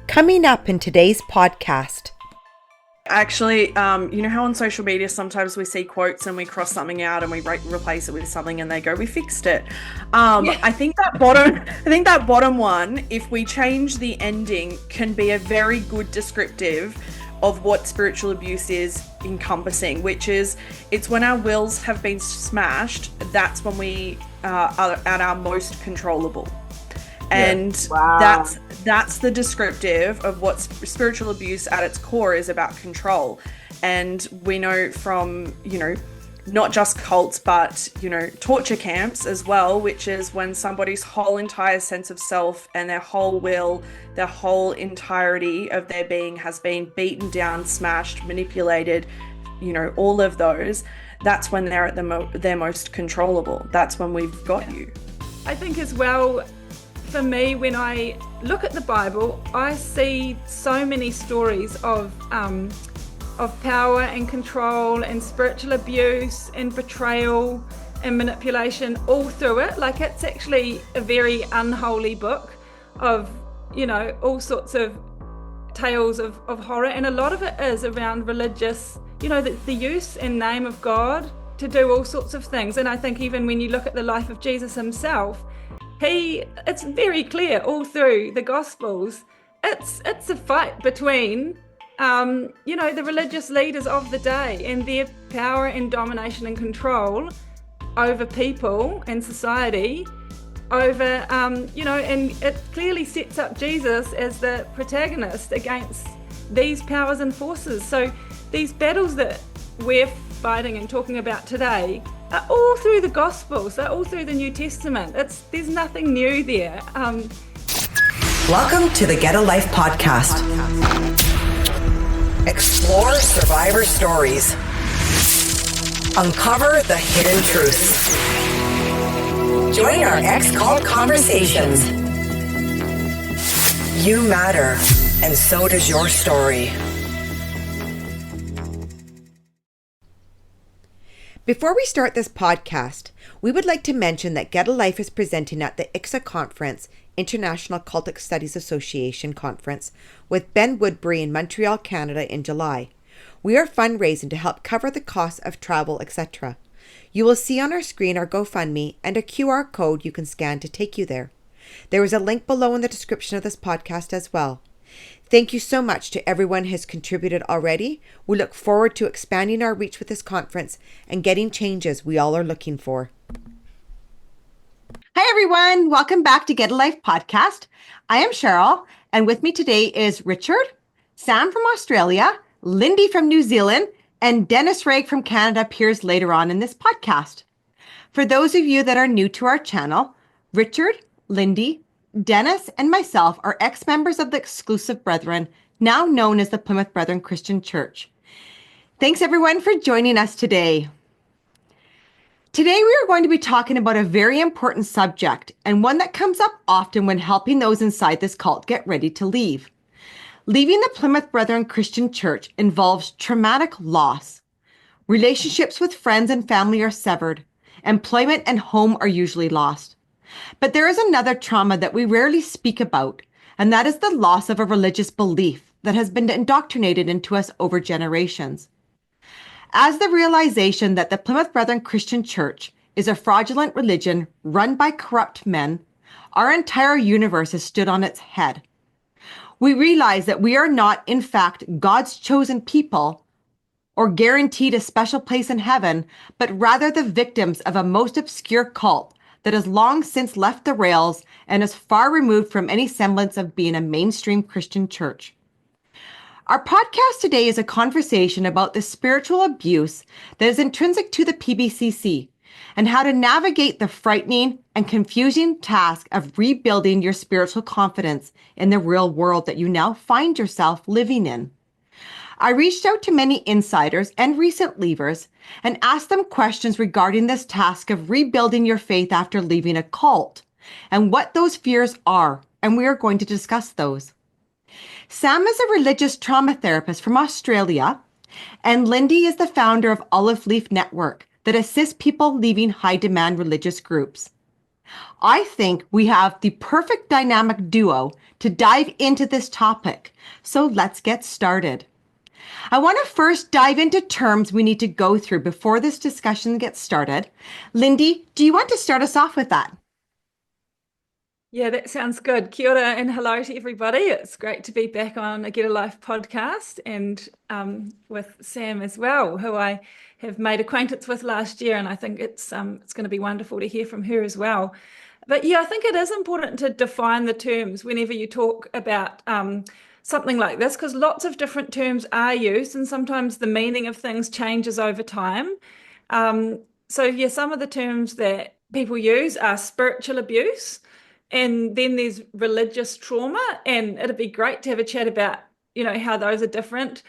Coming up in today's podcast. Actually, you know how on social media sometimes we see quotes and we cross something out and we replace it with something and they go, "We fixed it." I think that bottom one, if we change the ending, can be a very good descriptive of what spiritual abuse is encompassing, which is it's when our wills have been smashed. That's when we are at our most controllable. And that's the descriptive of what spiritual abuse at its core is about: control. And we know from, not just cults, but, torture camps as well, which is when somebody's whole entire sense of self and their whole will, their whole entirety of their being has been beaten down, smashed, manipulated, all of those. That's when they're at their most controllable. That's when we've got you. I think as well, for me, when I look at the Bible, I see so many stories of power and control and spiritual abuse and betrayal and manipulation all through it. Like, it's actually a very unholy book of, all sorts of tales of horror. And a lot of it is around religious, the use and name of God to do all sorts of things. And I think even when you look at the life of Jesus himself, it's very clear all through the Gospels. It's a fight between, the religious leaders of the day and their power and domination and control over people and society, over, and it clearly sets up Jesus as the protagonist against these powers and forces. So these battles that we're fighting and talking about today are all through the Gospels, they're all through the New Testament. There's nothing new there. Welcome to the Get a Life podcast. Explore survivor stories. Uncover the hidden truths. Join our X-Cult conversations. You matter, and so does your story. Before we start this podcast, we would like to mention that Get a Life is presenting at the ICSA Conference, International Cultic Studies Association Conference, with Ben Woodbury in Montreal, Canada in July. We are fundraising to help cover the costs of travel, etc. You will see on our screen our GoFundMe and a QR code you can scan to take you there. There is a link below in the description of this podcast as well. Thank you so much to everyone who has contributed already. We look forward to expanding our reach with this conference and getting changes we all are looking for. Hi, everyone. Welcome back to Get a Life podcast. I am Cheryl, and with me today is Richard, Sam from Australia, Lindy from New Zealand, and Dennis Wragge from Canada appears later on in this podcast. For those of you that are new to our channel, Richard, Lindy, Dennis, and myself are ex-members of the exclusive Brethren, now known as the Plymouth Brethren Christian Church. Thanks everyone for joining us today. Today we are going to be talking about a very important subject, and one that comes up often when helping those inside this cult get ready to leave. Leaving the Plymouth Brethren Christian Church involves traumatic loss. Relationships with friends and family are severed. Employment and home are usually lost. But there is another trauma that we rarely speak about, and that is the loss of a religious belief that has been indoctrinated into us over generations. As the realization that the Plymouth Brethren Christian Church is a fraudulent religion run by corrupt men, our entire universe has stood on its head. We realize that we are not, in fact, God's chosen people or guaranteed a special place in heaven, but rather the victims of a most obscure cult that has long since left the rails and is far removed from any semblance of being a mainstream Christian church. Our podcast today is a conversation about the spiritual abuse that is intrinsic to the PBCC and how to navigate the frightening and confusing task of rebuilding your spiritual confidence in the real world that you now find yourself living in. I reached out to many insiders and recent leavers and asked them questions regarding this task of rebuilding your faith after leaving a cult and what those fears are, and we are going to discuss those. Sam is a religious trauma therapist from Australia, and Lindy is the founder of Olive Leaf Network that assists people leaving high-demand religious groups. I think we have the perfect dynamic duo to dive into this topic. So let's get started. I want to first dive into terms we need to go through before this discussion gets started. Lindy, do you want to start us off with that? Yeah, that sounds good. Kia ora and hello to everybody. It's great to be back on a Get a Life podcast and with Sam as well, who I have made acquaintance with last year, and I think it's going to be wonderful to hear from her as well. But yeah, I think it is important to define the terms whenever you talk about something like this, because lots of different terms are used, and sometimes the meaning of things changes over time. So yeah, some of the terms that people use are spiritual abuse, and then there's religious trauma, and it'd be great to have a chat about, how those are different.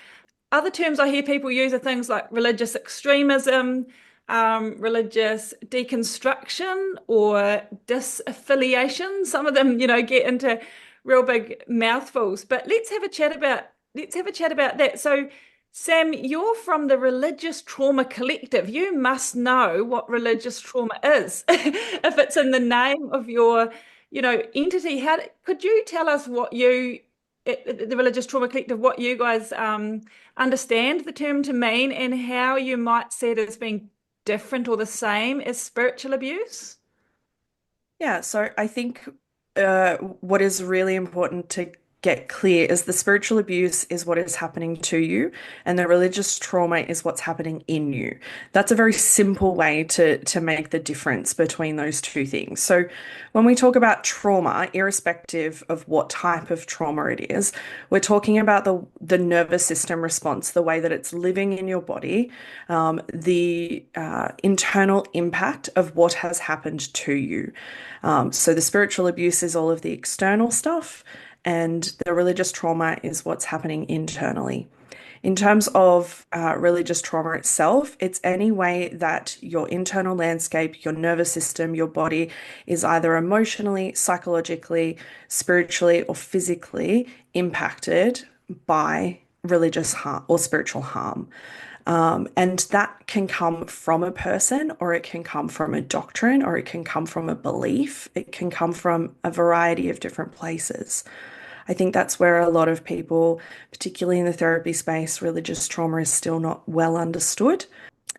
Other terms I hear people use are things like religious extremism, religious deconstruction, or disaffiliation. Some of them, get into real big mouthfuls. But let's have a chat about that. So, Sam, you're from the Religious Trauma Collective. You must know what religious trauma is, if it's in the name of your, entity. Could you tell us the Religious Trauma Collective, what you guys understand the term to mean, and how you might see it as being different or the same as spiritual abuse? Yeah, so I think what is really important to get clear is the spiritual abuse is what is happening to you, and the religious trauma is what's happening in you. That's a very simple way to make the difference between those two things. So when we talk about trauma, irrespective of what type of trauma it is, we're talking about the nervous system response, the way that it's living in your body, the internal impact of what has happened to you. So the spiritual abuse is all of the external stuff, and the religious trauma is what's happening internally. In terms of religious trauma itself, it's any way that your internal landscape, your nervous system, your body is either emotionally, psychologically, spiritually, or physically impacted by religious harm or spiritual harm. And that can come from a person, or it can come from a doctrine, or it can come from a belief. It can come from a variety of different places. I think that's where a lot of people, particularly in the therapy space, religious trauma is still not well understood.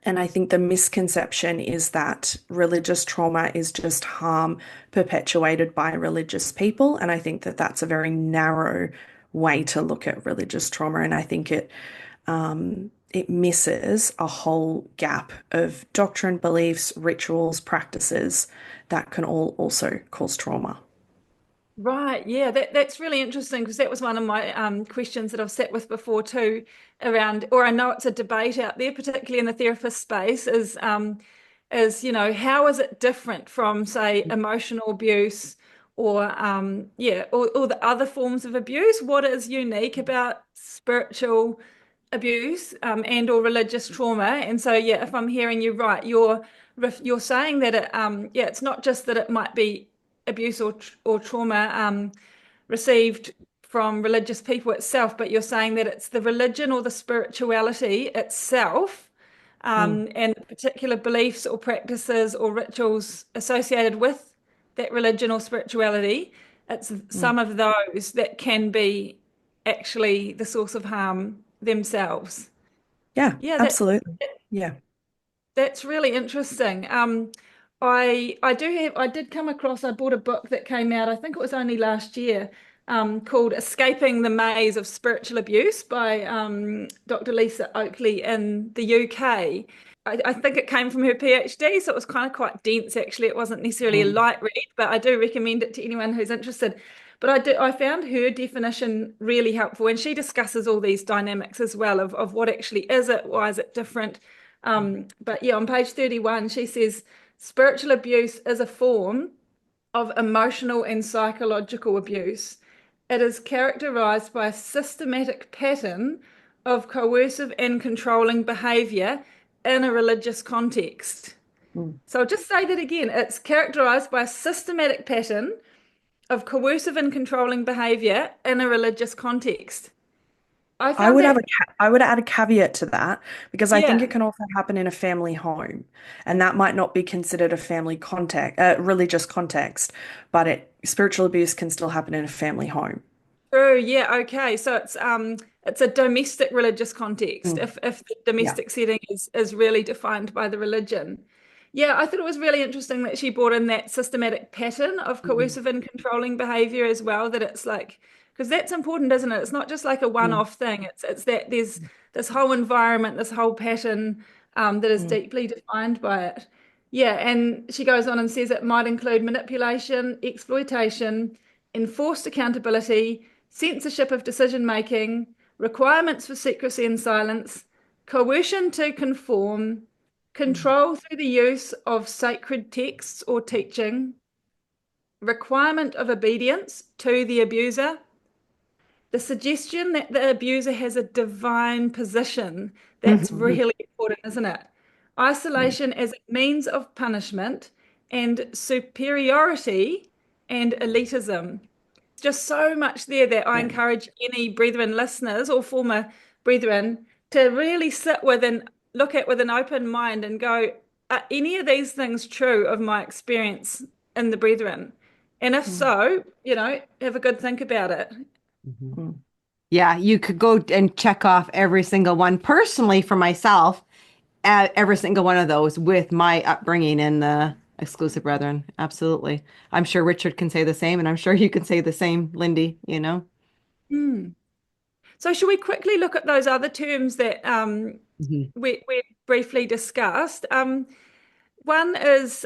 And I think the misconception is that religious trauma is just harm perpetuated by religious people. And I think that that's a very narrow way to look at religious trauma. And I think it misses a whole gap of doctrine, beliefs, rituals, practices that can all also cause trauma. Right, yeah, that's really interesting, because that was one of my questions that I've sat with before too, around, or I know it's a debate out there, particularly in the therapist space, how is it different from, say, emotional abuse, or or the other forms of abuse? What is unique about spiritual abuse and or religious trauma? And so, yeah, if I'm hearing you right, you're saying that it's not just that it might be abuse or trauma received from religious people itself, but you're saying that it's the religion or the spirituality itself, Mm. and particular beliefs or practices or rituals associated with that religion or spirituality. It's Mm. some of those that can be actually the source of harm themselves. Yeah, Yeah, absolutely. Yeah. that's really interesting. I did come across, I bought a book that came out, I think it was only last year, called Escaping the Maze of Spiritual Abuse by Dr. Lisa Oakley in the UK. I think it came from her PhD, so it was kind of quite dense actually. It wasn't necessarily a Mm. light read, but I do recommend it to anyone who's interested. But I found her definition really helpful, and she discusses all these dynamics as well of what actually is it, why is it different. But yeah, on page 31, she says spiritual abuse is a form of emotional and psychological abuse. It is characterized by a systematic pattern of coercive and controlling behavior in a religious context. Mm. So I'll just say that again. It's characterized by a systematic pattern of coercive and controlling behavior in a religious context. I I found would have that, I would add a caveat to that because I think yeah. it can also happen in a family home, and that might not be considered a family context, religious context, but spiritual abuse can still happen in a family home. True, yeah, okay. So it's a domestic religious context Mm. if the Yeah. domestic setting is really defined by the religion. Yeah, I thought it was really interesting that she brought in that systematic pattern of Mm. coercive and controlling behavior as well, that it's like, because that's important, isn't it? It's not just like a Mm. one-off thing. It's that there's this whole environment, this whole pattern that is Mm. deeply defined by it. Yeah, and she goes on and says it might include manipulation, exploitation, enforced accountability, censorship of decision making, requirements for secrecy and silence, coercion to conform, Mm. control through the use of sacred texts or teaching, requirement of obedience to the abuser, the suggestion that the abuser has a divine position. That's Mhm. really important, isn't it? Isolation as a means of punishment and superiority and elitism. Just so much there that I Yeah. encourage any brethren listeners or former brethren to really sit with and look at with an open mind and go, are any of these things true of my experience in the brethren? And if Mm. so, have a good think about it. Mhm. Mm. Yeah, you could go and check off every single one. Personally, for myself, every single one of those with my upbringing in the exclusive brethren. Absolutely. I'm sure Richard can say the same, and I'm sure you can say the same, Lindy, you know? Hmm. So, should we quickly look at those other terms that Mhm. we briefly discussed? One is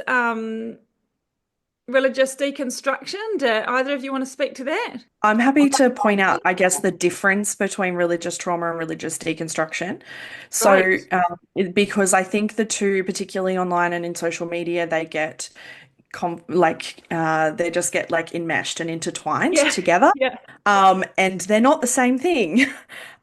religious deconstruction. Do either of you want to speak to that? I'm happy to point out, I guess, the difference between religious trauma and religious deconstruction. So, Right. because I think the two, particularly online and in social media, they get they just get like enmeshed and intertwined Yeah. together. Yeah. And they're not the same thing.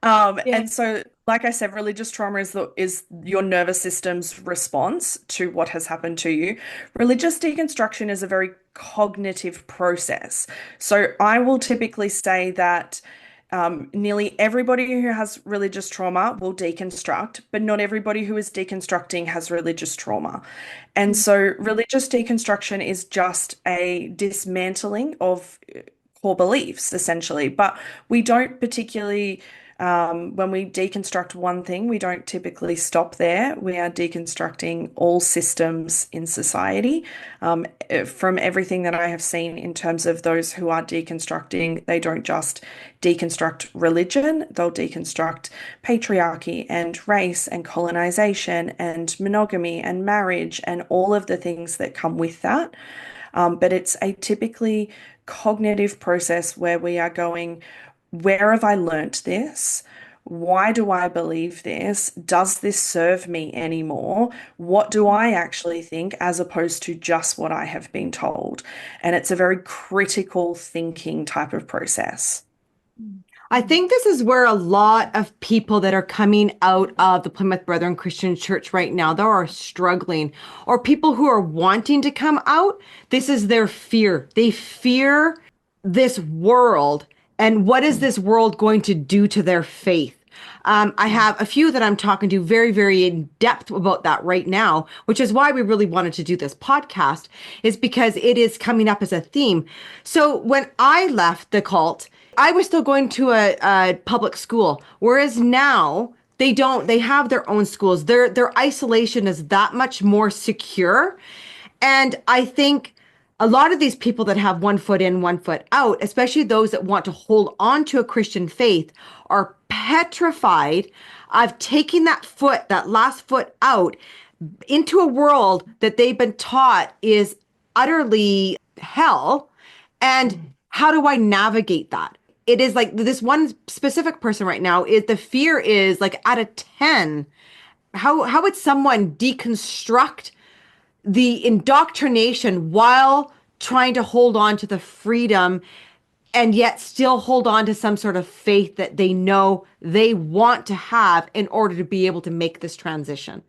Yeah. And so, like I said, religious trauma is your nervous system's response to what has happened to you. Religious deconstruction is a very cognitive process. So I will typically say that nearly everybody who has religious trauma will deconstruct, but not everybody who is deconstructing has religious trauma. And Mm. so religious deconstruction is just a dismantling of core beliefs, essentially. But we don't particularly, when we deconstruct one thing, we don't typically stop there. We are deconstructing all systems in society. From everything that I have seen in terms of those who are deconstructing, they don't just deconstruct religion, they'll deconstruct patriarchy and race and colonization and monogamy and marriage and all of the things that come with that. But it's a typically cognitive process where we are going, where have I learnt this? Why do I believe this? Does this serve me anymore? What do I actually think as opposed to just what I have been told? And it's a very critical thinking type of process. I think this is where a lot of people that are coming out of the Plymouth Brethren Christian Church right now, they are struggling, or people who are wanting to come out. This is their fear. They fear this world, and what is this world going to do to their faith? I have a few that I'm talking to very, very in depth about that right now, which is why we really wanted to do this podcast, is because it is coming up as a theme. So when I left the cult, I was still going to a public school, whereas now they have their own schools. Their isolation is that much more secure. And I think a lot of these people that have one foot in, one foot out, especially those that want to hold on to a Christian faith, are petrified of taking that last foot out into a world that they've been taught is utterly hell. And how do I navigate that? It is like this one specific person right now is the fear is like out of 10. How would someone deconstruct the indoctrination while trying to hold on to the freedom and yet still hold on to some sort of faith that they know they want to have in order to be able to make this transition?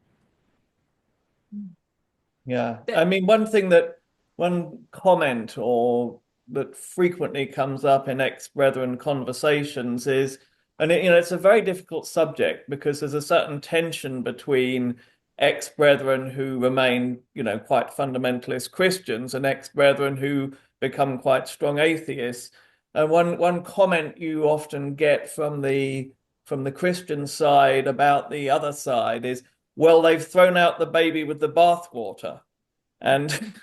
Yeah. That- I mean, one comment or that frequently comes up in ex-brethren conversations is And it's a very difficult subject because there's a certain tension between ex-brethren who remain, quite fundamentalist Christians and ex-brethren who become quite strong atheists. And one comment you often get from the Christian side about the other side is, well, they've thrown out the baby with the bathwater. And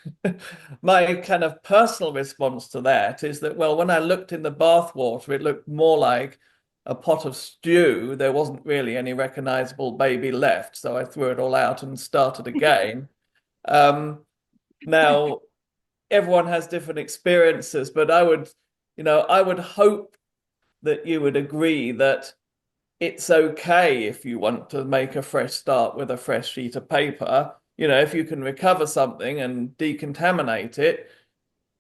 my kind of personal response to that is that, well, when I looked in the bathwater, it looked more like a pot of stew. There wasn't really any recognizable baby left. So I threw it all out and started again. Now, everyone has different experiences, but I would hope that you would agree that it's okay if you want to make a fresh start with a fresh sheet of paper. If you can recover something and decontaminate it,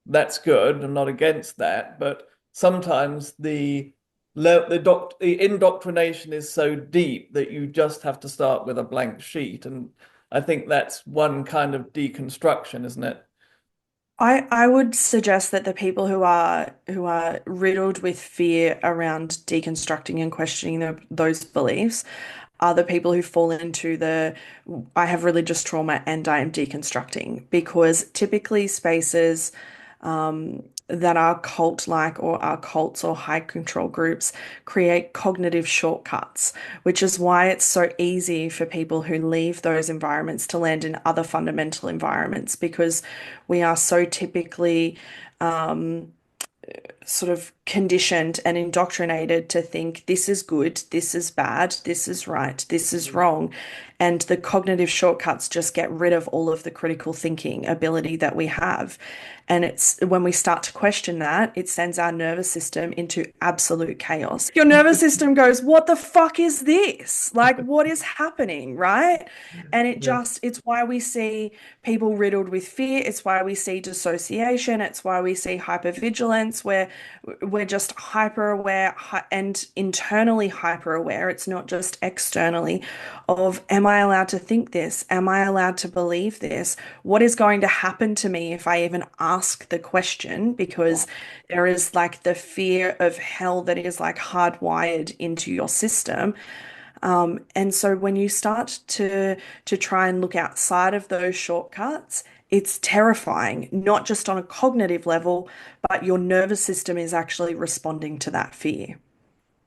that's good. I'm not against that. But sometimes the indoctrination is so deep that you just have to start with a blank sheet. And I think that's one kind of deconstruction, isn't it? I would suggest that the people who are riddled with fear around deconstructing and questioning those beliefs are the people who fall into the I have religious trauma and I am deconstructing, because typically spaces that are cult-like or are cults or high control groups create cognitive shortcuts, which is why it's so easy for people who leave those environments to land in other fundamental environments, because we are so typically sort of conditioned and indoctrinated to think this is good, this is bad, this is right, this is wrong. And the cognitive shortcuts just get rid of all of the critical thinking ability that we have. And it's when we start to question that, it sends our nervous system into absolute chaos. Your nervous system goes, what the fuck is this? Like, what is happening, right? And it's why we see people riddled with fear. It's why we see dissociation. It's why we see hypervigilance, where we're just hyper aware and internally hyper aware. It's not just externally of, am I allowed to think this? Am I allowed to believe this? What is going to happen to me if I even ask the question? Because there is like the fear of hell that is like hardwired into your system. And so when you start to try and look outside of those shortcuts, it's terrifying, not just on a cognitive level, but your nervous system is actually responding to that fear.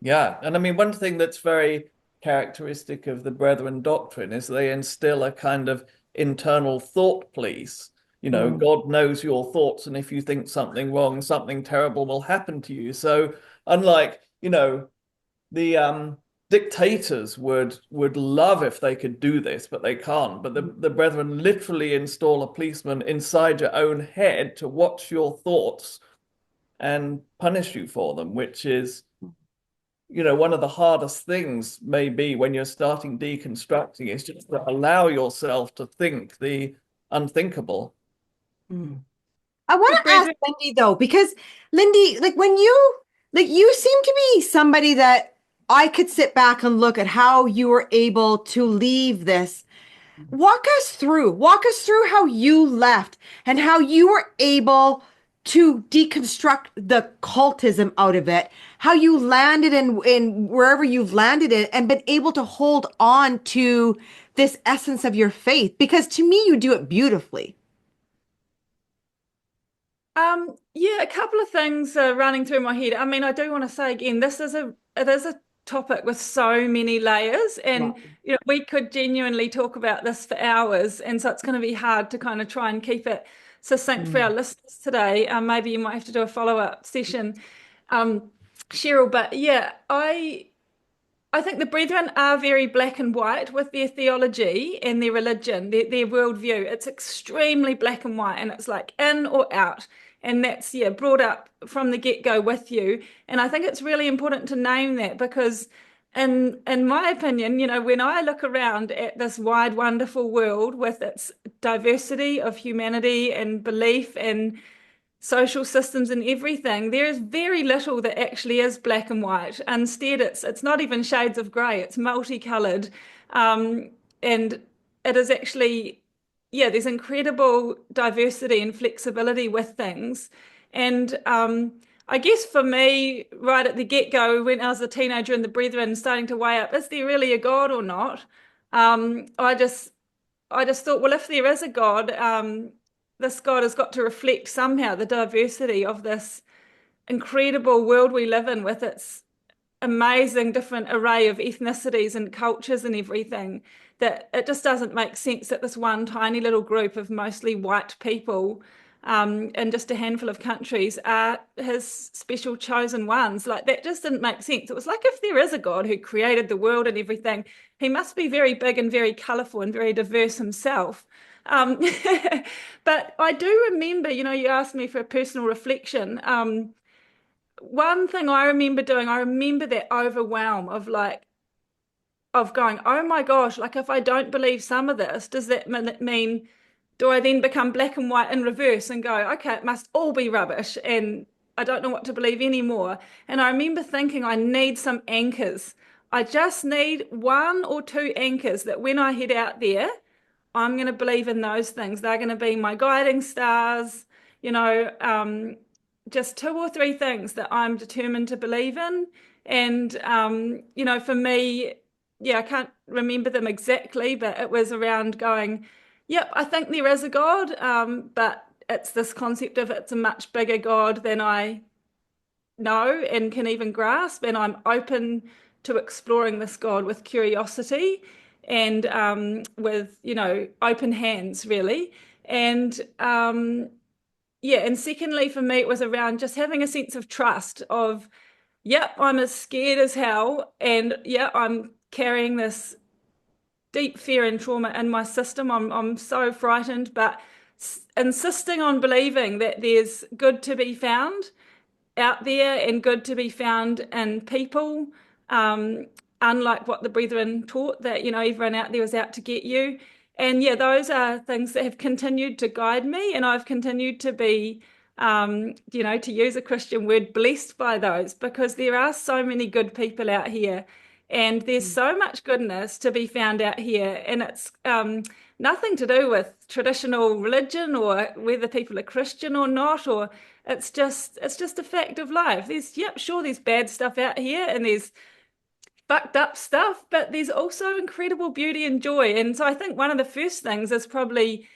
Yeah. And I mean, one thing that's very characteristic of the Brethren doctrine is they instill a kind of internal thought police. God knows your thoughts, and if you think something wrong, something terrible will happen to you. So unlike, the dictators would love if they could do this, but they can't. But the Brethren literally install a policeman inside your own head to watch your thoughts and punish you for them, which is, one of the hardest things maybe when you're starting deconstructing is just to allow yourself to think the unthinkable. I want to ask Lindy though, because Lindy, you seem to be somebody that I could sit back and look at how you were able to leave this. Walk us through how you left and how you were able to deconstruct the cultism out of it, how you landed in wherever you've landed in and been able to hold on to this essence of your faith, because to me, you do it beautifully. Yeah, a couple of things are running through my head. I mean, I do want to say again, it is a topic with so many layers, and we could genuinely talk about this for hours, and so it's going to be hard to kind of try and keep it succinct for our listeners today. Maybe you might have to do a follow-up session, Cheryl. But yeah, I think the Brethren are very black and white with their theology and their religion, their worldview. It's extremely black and white, and it's like in or out. And that's, brought up from the get-go with you. And I think it's really important to name that, because in my opinion, when I look around at this wide, wonderful world with its diversity of humanity and belief and social systems and everything, there is very little that actually is black and white. Instead, it's not even shades of grey, it's multicolored. And it is actually, there's incredible diversity and flexibility with things. And I guess for me, right at the get-go, when I was a teenager in the Brethren, starting to weigh up, is there really a God or not? I just thought, well, if there is a God, this God has got to reflect somehow the diversity of this incredible world we live in, with its amazing different array of ethnicities and cultures and everything, that it just doesn't make sense that this one tiny little group of mostly white people in just a handful of countries are his special chosen ones. Like, that just didn't make sense. It was like, if there is a God who created the world and everything, he must be very big and very colourful and very diverse himself. But I do remember, you asked me for a personal reflection. One thing I remember doing, I remember that overwhelm of going, oh my gosh, like, if I don't believe some of this, does that mean, do I then become black and white in reverse and go, okay, it must all be rubbish and I don't know what to believe anymore? And I remember thinking, I need some anchors. I just need one or two anchors that when I head out there, I'm going to believe in those things. They're going to be my guiding stars, just two or three things that I'm determined to believe in. And, for me, yeah, I can't remember them exactly, but it was around going, yep, I think there is a God, but it's this concept of it's a much bigger God than I know and can even grasp. And I'm open to exploring this God with curiosity and with, open hands, really. And and secondly, for me, it was around just having a sense of trust of, yep, I'm as scared as hell. And yeah, I'm carrying this deep fear and trauma in my system. I'm so frightened, but insisting on believing that there's good to be found out there and good to be found in people, unlike what the Brethren taught, that, everyone out there was out to get you. And yeah, those are things that have continued to guide me, and I've continued to be, to use a Christian word, blessed by those, because there are so many good people out here. And there's so much goodness to be found out here. And it's nothing to do with traditional religion or whether people are Christian or not, or it's just a fact of life. There's bad stuff out here and there's fucked up stuff, but there's also incredible beauty and joy. And so I think one of the first things is probably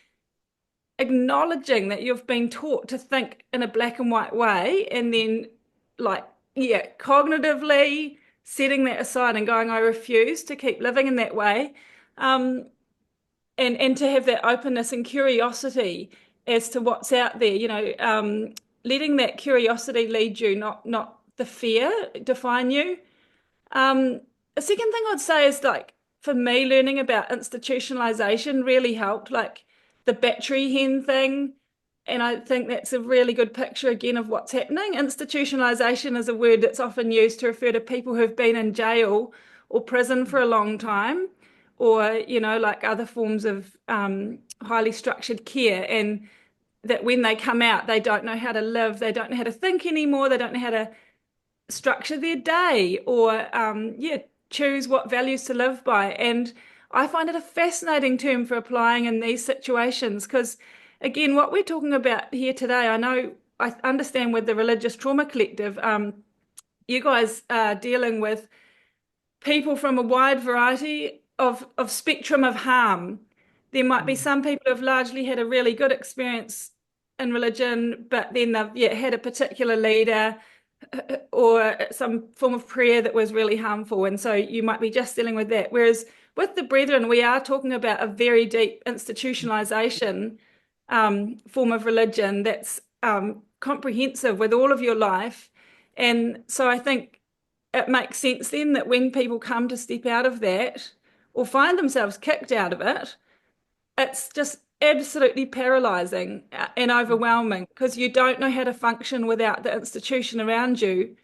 acknowledging that you've been taught to think in a black and white way, and then cognitively setting that aside and going, I refuse to keep living in that way. And to have that openness and curiosity as to what's out there, letting that curiosity lead you, not the fear define you. A second thing I'd say is, like, for me, learning about institutionalization really helped, like the battery hen thing. And I think that's a really good picture again of what's happening. Institutionalization is a word that's often used to refer to people who've been in jail or prison for a long time, or, like other forms of highly structured care, and that when they come out, they don't know how to live, they don't know how to think anymore, they don't know how to structure their day or choose what values to live by. And I find it a fascinating term for applying in these situations, because again, what we're talking about here today, I understand with the Religious Trauma Collective, you guys are dealing with people from a wide variety of spectrum of harm. There might be some people who've largely had a really good experience in religion, but then they've had a particular leader or some form of prayer that was really harmful, and so you might be just dealing with that. Whereas with the Brethren, we are talking about a very deep institutionalization form of religion that's comprehensive with all of your life. And so I think it makes sense then that when people come to step out of that or find themselves kicked out of it, it's just absolutely paralyzing and overwhelming, because you don't know how to function without the institution around you.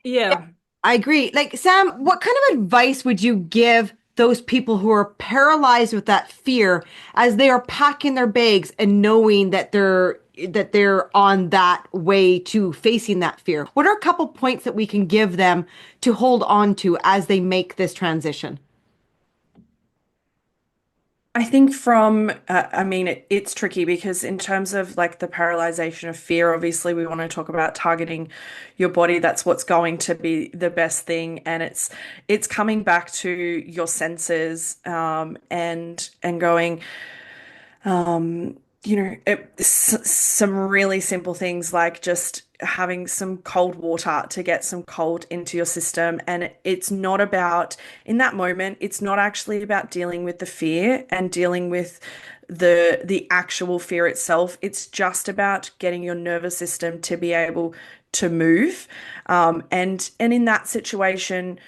Yeah. I agree. Like, Sam, what kind of advice would you give those people who are paralyzed with that fear as they are packing their bags and knowing that they're on that way to facing that fear? What are a couple points that we can give them to hold on to as they make this transition? I think it's tricky because in terms of like the paralyzation of fear, obviously we want to talk about targeting your body. That's what's going to be the best thing, and it's coming back to your senses, and going. Some really simple things like just having some cold water to get some cold into your system. And it's not about, in that moment, it's not actually about dealing with the fear and dealing with the actual fear itself. It's just about getting your nervous system to be able to move. And in that situation,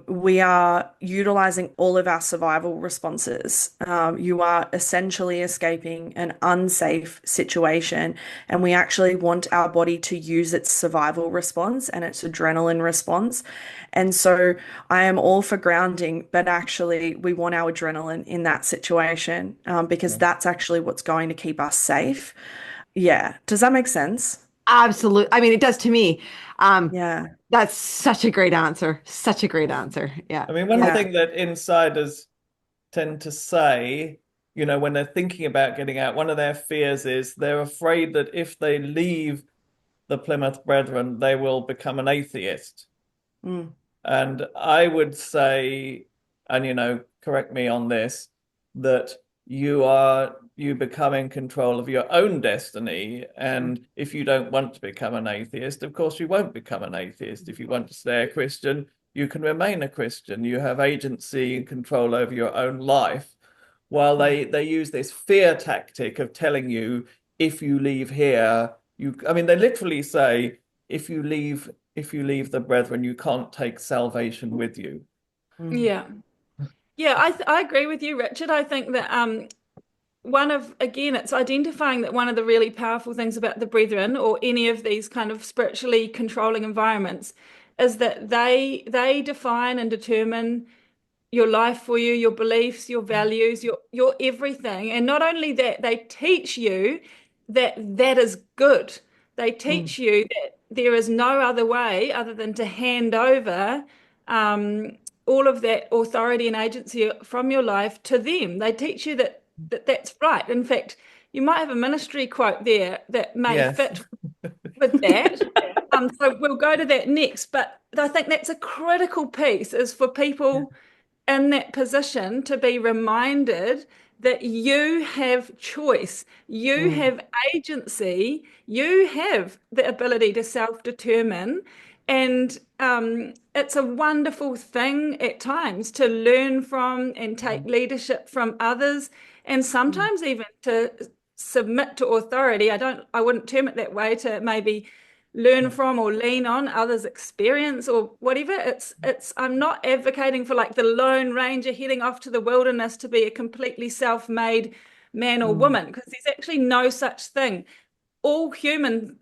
we are utilizing all of our survival responses. You are essentially escaping an unsafe situation, and we actually want our body to use its survival response and its adrenaline response. And so I am all for grounding, but actually, we want our adrenaline in that situation, because that's actually what's going to keep us safe. Yeah. Does that make sense? Absolutely. I mean, it does to me. Yeah. That's such a great answer. Such a great answer. Yeah. I mean, one Yeah. thing that insiders tend to say, when they're thinking about getting out, one of their fears is they're afraid that if they leave the Plymouth Brethren, they will become an atheist. Mm. And I would say, and correct me on this, that you become in control of your own destiny. And if you don't want to become an atheist, of course you won't become an atheist. If you want to stay a Christian, you can remain a Christian. You have agency and control over your own life. While they use this fear tactic of telling you, if you leave here, they literally say, if you leave the brethren, you can't take salvation with you. Yeah. Yeah, I agree with you, Richard. I think that it's identifying that one of the really powerful things about the brethren or any of these kind of spiritually controlling environments is that they define and determine your life for you, your beliefs, your values, your everything. And not only that, they teach you that that is good. They teach you that there is no other way other than to hand over all of that authority and agency from your life to them. They teach you that that's right. In fact, you might have a ministry quote there that may Yes. fit with that. So we'll go to that next. But I think that's a critical piece is for people in that position to be reminded that you have choice, you have agency, you have the ability to self-determine. And it's a wonderful thing at times to learn from and take leadership from others, and sometimes even to submit to authority. I wouldn't term it that way, to maybe learn from or lean on others' experience or whatever. I'm not advocating for like the Lone Ranger heading off to the wilderness to be a completely self-made man or woman, because there's actually no such thing. All humans,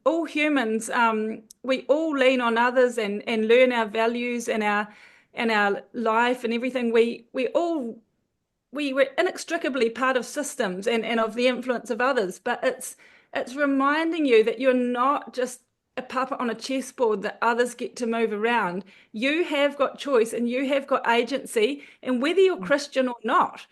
we all lean on others and learn our values and our life and everything. We were inextricably part of systems and of the influence of others, but it's reminding you that you're not just a puppet on a chessboard that others get to move around. You have got choice and you have got agency, and whether you're Christian or not.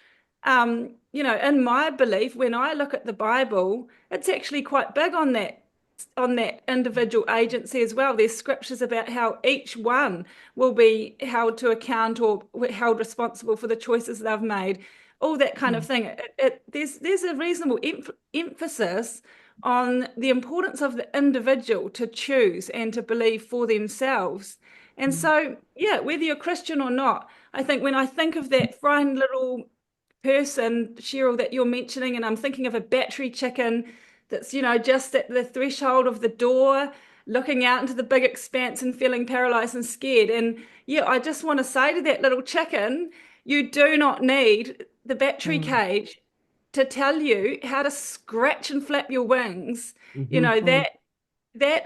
In my belief, when I look at the Bible, it's actually quite big on that individual agency as well. There's scriptures about how each one will be held to account or held responsible for the choices they've made, all that kind of thing. There's a reasonable emphasis on the importance of the individual to choose and to believe for themselves. And so, yeah, whether you're Christian or not, I think when I think of that frightened little person, Cheryl, that you're mentioning, and I'm thinking of a battery chicken that's, just at the threshold of the door, looking out into the big expanse and feeling paralyzed and scared. And yeah, I just want to say to that little chicken, you do not need the battery cage to tell you how to scratch and flap your wings. That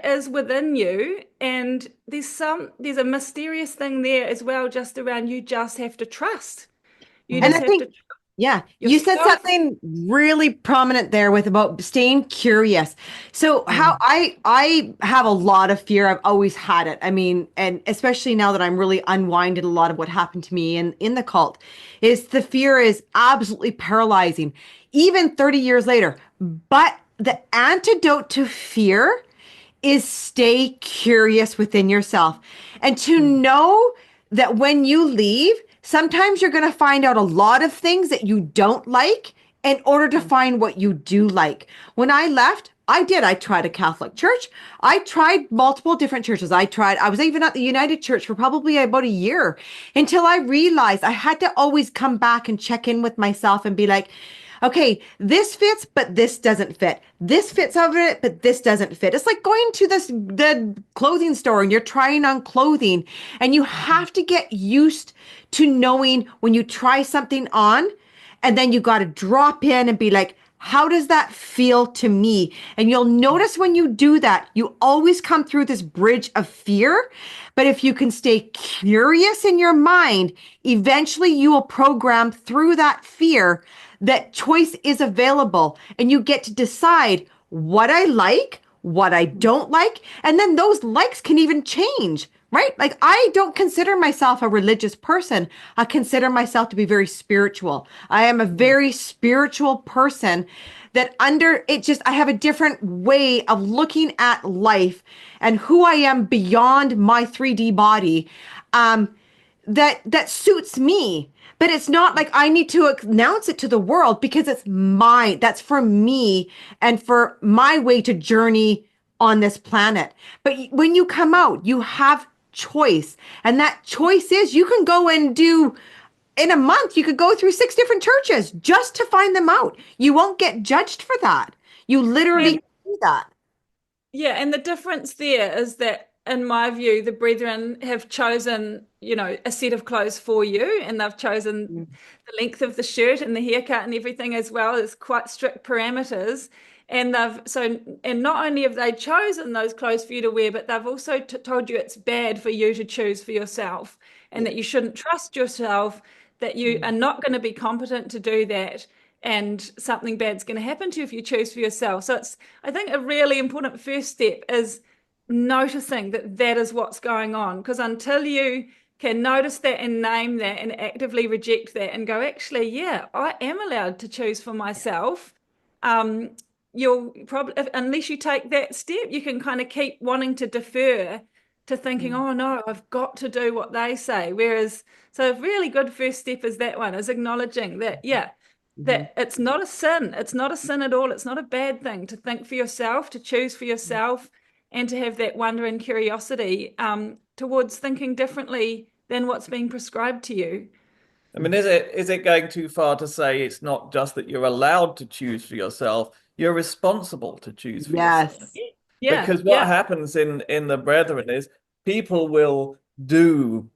is within you. And there's a mysterious thing there as well, just around, you just have to trust. You And just I have think to. Yeah, you said yourself. something really prominent there with about staying curious. So how I have a lot of fear. I've always had it. I mean, and especially now that I'm really unwinding a lot of what happened to me in the cult, is the fear is absolutely paralyzing, even 30 years later. But the antidote to fear is stay curious within yourself and to know that when you leave, sometimes you're going to find out a lot of things that you don't like in order to find what you do like. When I left, I tried a Catholic church. I tried multiple different churches. I was even at the United Church for probably about a year until I realized I had to always come back and check in with myself and be like, okay, this fits, but this doesn't fit. This fits over it, but this doesn't fit. It's like going to the clothing store and you're trying on clothing, and you have to get used to knowing when you try something on, and then you got to drop in and be like, how does that feel to me? And you'll notice when you do that, you always come through this bridge of fear. But if you can stay curious in your mind, eventually you will program through that fear that choice is available, and you get to decide what I like, what I don't like. And then those likes can even change, right? Like, I don't consider myself a religious person. I consider myself to be very spiritual. I am a very spiritual person that I have a different way of looking at life and who I am beyond my 3D body. That suits me. But it's not like I need to announce it to the world because it's mine. That's for me and for my way to journey on this planet. But when you come out, you have choice. And that choice is you can go and do, in a month, you could go through 6 different churches just to find them out. You won't get judged for that. You literally do that. Yeah, and the difference there is that, in my view, the brethren have chosen, a set of clothes for you, and they've chosen the length of the shirt and the haircut and everything as well. It's quite strict parameters. And not only have they chosen those clothes for you to wear, but they've also told you it's bad for you to choose for yourself, and that you shouldn't trust yourself, that you are not going to be competent to do that, and something bad's going to happen to you if you choose for yourself. So I think a really important first step is noticing that is what's going on, because until you can notice that and name that and actively reject that and go, actually, yeah, I am allowed to choose for myself, you'll probably, unless you take that step, you can kind of keep wanting to defer to thinking, oh no, I've got to do what they say. Whereas, so a really good first step is that one, is acknowledging that, that it's not a sin. It's not a sin at all. It's not a bad thing to think for yourself, to choose for yourself, and to have that wonder and curiosity towards thinking differently than what's being prescribed to you. I mean, is it going too far to say it's not just that you're allowed to choose for yourself, you're responsible to choose for yourself? Yeah. Because what happens in the brethren is people will do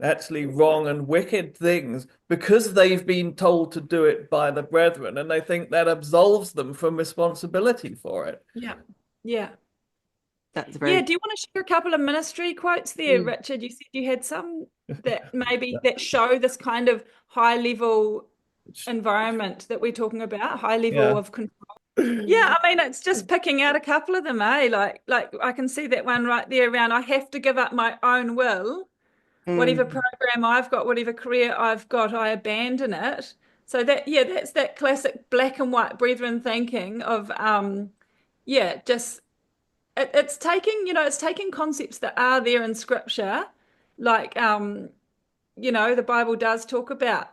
actually wrong and wicked things because they've been told to do it by the brethren, and they think that absolves them from responsibility for it. Yeah. That's very... do you want to share a couple of ministry quotes there, Richard? You said you had some that maybe that show this kind of high level environment that we're talking about, high level of control. Yeah, I mean, it's just picking out a couple of them, eh? Like I can see that one right there around, I have to give up my own will. Whatever program I've got, whatever career I've got, I abandon it. So that's that classic black and white brethren thinking of just it's taking concepts that are there in scripture, like the Bible does talk about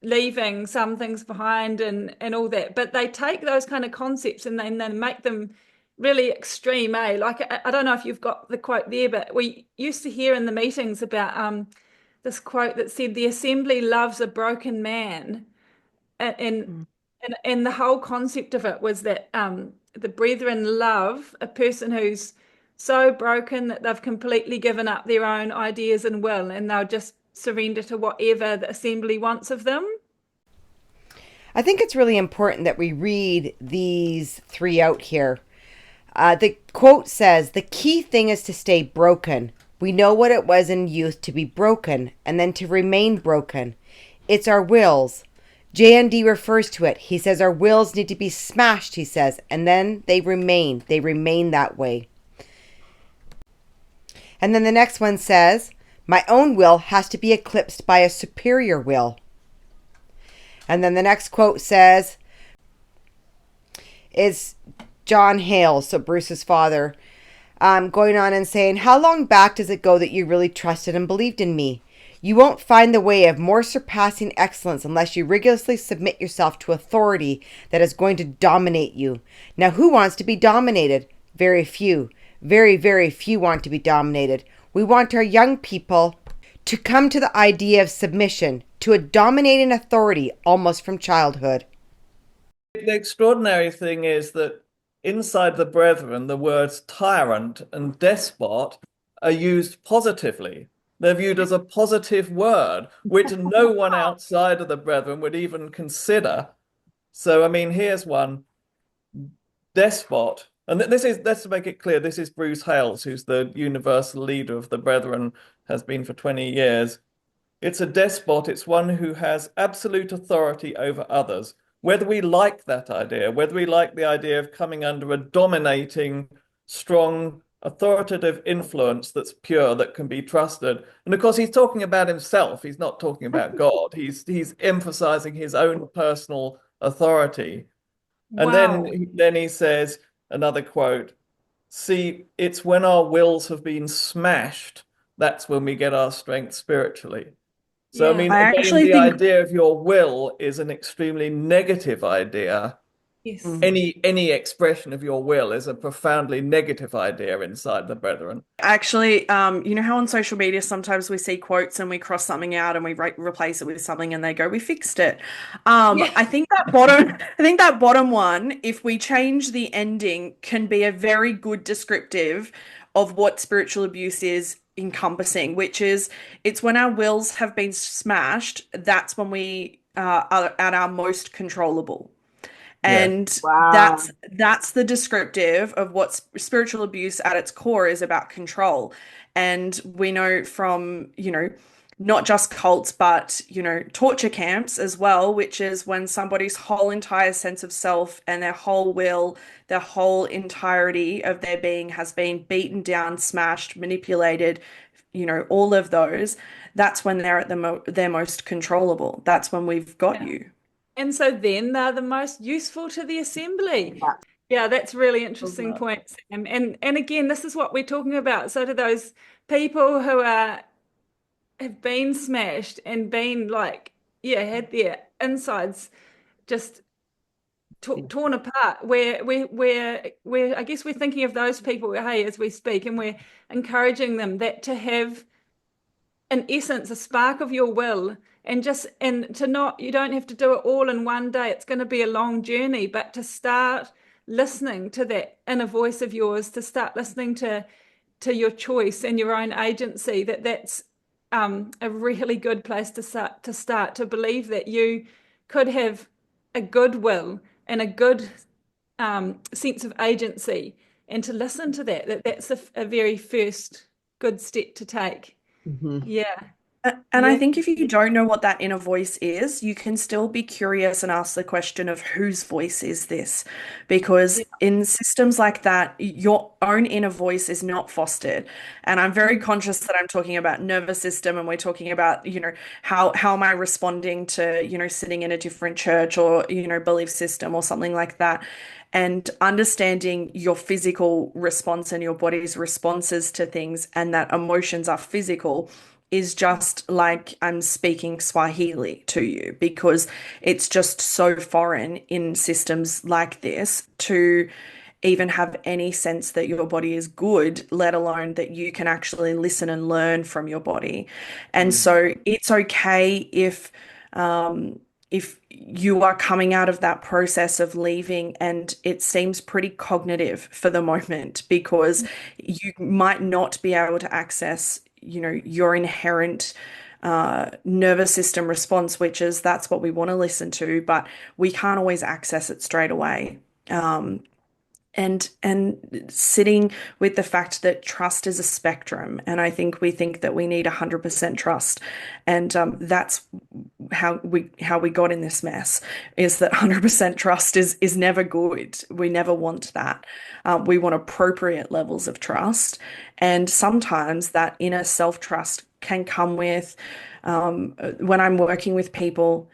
leaving some things behind and all that, but they take those kind of concepts and then they make them really extreme, eh? Like I don't know if you've got the quote there, but we used to hear in the meetings about this quote that said, "The assembly loves a broken man," and the whole concept of it was that the brethren love a person who's so broken that they've completely given up their own ideas and will, and they'll just surrender to whatever the assembly wants of them. I think it's really important that we read these 3 out here. The quote says, "The key thing is to stay broken. We know what it was in youth to be broken and then to remain broken. It's our wills. JND refers to it. He says our wills need to be smashed, he says, and then they remain. They remain that way. And then the next one says, my own will has to be eclipsed by a superior will. And then the next quote says, is John Hales, so Bruce's father, going on and saying, how long back does it go that you really trusted and believed in me? You won't find the way of more surpassing excellence unless you rigorously submit yourself to authority that is going to dominate you. Now, who wants to be dominated? Very few. Very, very few want to be dominated. We want our young people to come to the idea of submission to a dominating authority almost from childhood. The extraordinary thing is that inside the Brethren, the words tyrant and despot are used positively. They're viewed as a positive word, which no one outside of the Brethren would even consider. So, I mean, here's one. Despot. And this is, let's make it clear, this is Bruce Hales, who's the universal leader of the Brethren, has been for 20 years. It's a despot. It's one who has absolute authority over others. Whether we like that idea, whether we like the idea of coming under a dominating, strong, authoritative influence that's pure, that can be trusted. And of course, he's talking about himself. He's not talking about God. He's emphasizing his own personal authority. And Wow. then he says, another quote, see, it's when our wills have been smashed, that's when we get our strength spiritually. So, I Yeah. mean, I again, actually the think idea of your will is an extremely negative idea. Yes. Any expression of your will is a profoundly negative idea inside the Brethren. actually, you know how on social media sometimes we see quotes and we cross something out and we replace it with something and they go, we fixed it. Yeah. I think that bottom one, if we change the ending, can be a very good descriptive of what spiritual abuse is encompassing, which is it's when our wills have been smashed, that's when we are at our most controllable. Yeah. And Wow. that's the descriptive of what spiritual abuse at its core is about control. And we know from, not just cults, but, torture camps as well, which is when somebody's whole entire sense of self and their whole will, their whole entirety of their being has been beaten down, smashed, manipulated, all of those. That's when they're at their most controllable. That's when we've got Yeah. you. And so then they're the most useful to the assembly. Yeah. Yeah, that's really interesting point, Sam. And again, this is what we're talking about. So to those people who have been smashed and been had their insides just torn apart, where I guess we're thinking of those people, hey, as we speak, and we're encouraging them that to have, in essence, a spark of your will, and to not, you don't have to do it all in one day. It's going to be a long journey, but to start listening to that inner voice of yours, to start listening to your choice and your own agency, that's a really good place to start to believe that you could have a good will and a good sense of agency, and to listen to that's a very first good step to take. Yeah. And I Yeah. think if you don't know what that inner voice is, you can still be curious and ask the question of whose voice is this? Because in systems like that, your own inner voice is not fostered. And I'm very conscious that I'm talking about nervous system, and we're talking about, how am I responding to, sitting in a different church or, belief system or something like that. And understanding your physical response and your body's responses to things, and that emotions are physical, is just like I'm speaking Swahili to you, because it's just so foreign in systems like this to even have any sense that your body is good, let alone that you can actually listen and learn from your body. And so it's okay if you are coming out of that process of leaving and it seems pretty cognitive for the moment, because you might not be able to access your inherent nervous system response, which is that's what we want to listen to, but we can't always access it straight away. and sitting with the fact that trust is a spectrum. And I think we think that we need 100% trust. And that's how we got in this mess, is that 100% trust is never good. We never want that. We want appropriate levels of trust. And sometimes that inner self-trust can come with, when I'm working with people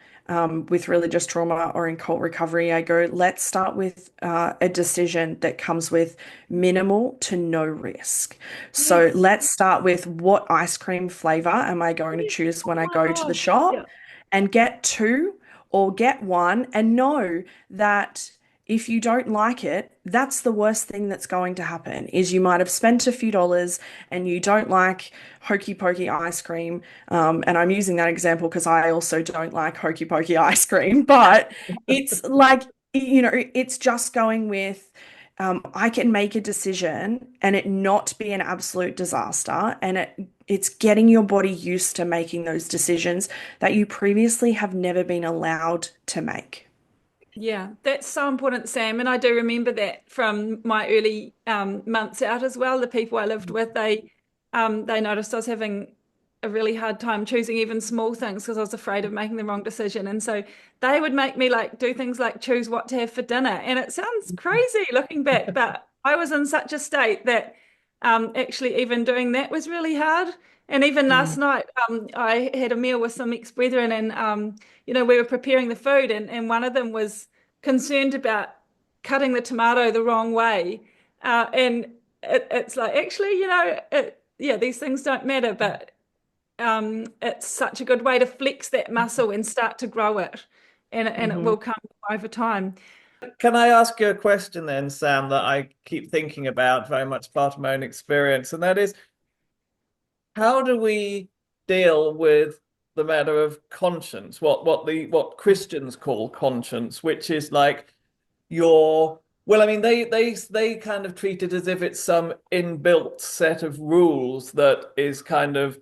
with religious trauma or in cult recovery, I go, let's start with a decision that comes with minimal to no risk. So Yes. let's start with, what ice cream flavor am I going to Yes. choose when Oh I my go to the God. shop? Yeah. And get two or get one, and know that if you don't like it, that's the worst thing that's going to happen, is you might have spent a few dollars and you don't like hokey pokey ice cream. And I'm using that example because I also don't like hokey pokey ice cream, but it's like, it's just going with, I can make a decision and it not be an absolute disaster. And it's getting your body used to making those decisions that you previously have never been allowed to make. Yeah, that's so important, Sam. And I do remember that from my early months out as well. The people I lived with, they noticed I was having a really hard time choosing even small things because I was afraid of making the wrong decision. And so they would make me like do things like choose what to have for dinner. And it sounds crazy looking back, but I was in such a state that actually even doing that was really hard. And even last Mm. night, I had a meal with some ex-brethren, and we were preparing the food, and one of them was concerned about cutting the tomato the wrong way. And it's like, actually, yeah, these things don't matter, but it's such a good way to flex that muscle and start to grow it. And it Mhm. will come over time. Can I ask you a question then, Sam, that I keep thinking about, very much part of my own experience, and that is, how do we deal with the matter of conscience, what Christians call conscience, which is like your, well, I mean, they kind of treat it as if it's some inbuilt set of rules that is kind of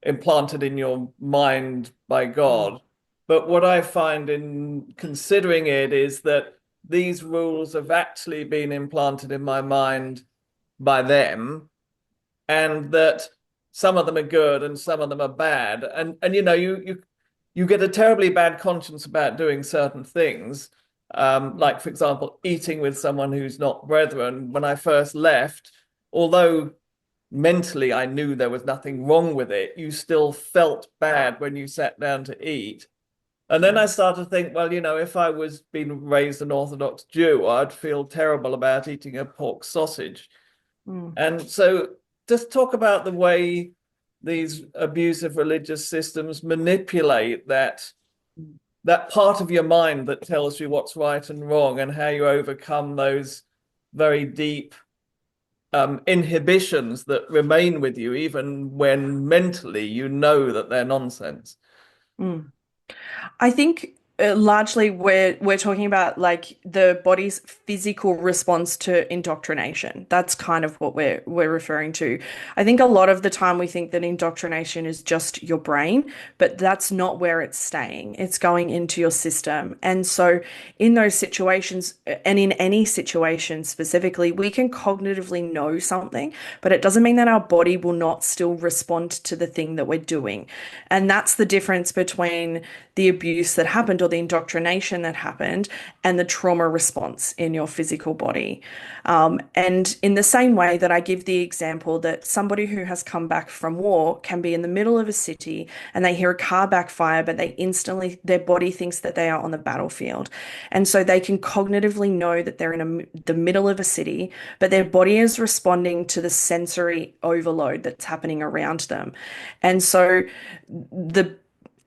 implanted in your mind by God. But what I find in considering it is that these rules have actually been implanted in my mind by them, and that some of them are good and some of them are bad. And you get a terribly bad conscience about doing certain things. Like, for example, eating with someone who's not brethren. When I first left, although mentally I knew there was nothing wrong with it, you still felt bad when you sat down to eat. And then I started to think, well, if I was being raised an Orthodox Jew, I'd feel terrible about eating a pork sausage. Mm. And so just talk about the way these abusive religious systems manipulate that part of your mind that tells you what's right and wrong, and how you overcome those very deep inhibitions that remain with you, even when mentally you know that they're nonsense. Mm. I think largely we're talking about like the body's physical response to indoctrination. That's kind of what we're referring to. I think a lot of the time we think that indoctrination is just your brain, but that's not where it's staying. It's going into your system. And so in those situations, and in any situation specifically, we can cognitively know something, but it doesn't mean that our body will not still respond to the thing that we're doing. And that's the difference between the abuse that happened or the indoctrination that happened and the trauma response in your physical body. And in the same way that I give the example that somebody who has come back from war can be in the middle of a city and they hear a car backfire, but they instantly, their body thinks that they are on the battlefield. And so they can cognitively know that they're in the middle of a city, but their body is responding to the sensory overload that's happening around them. And so the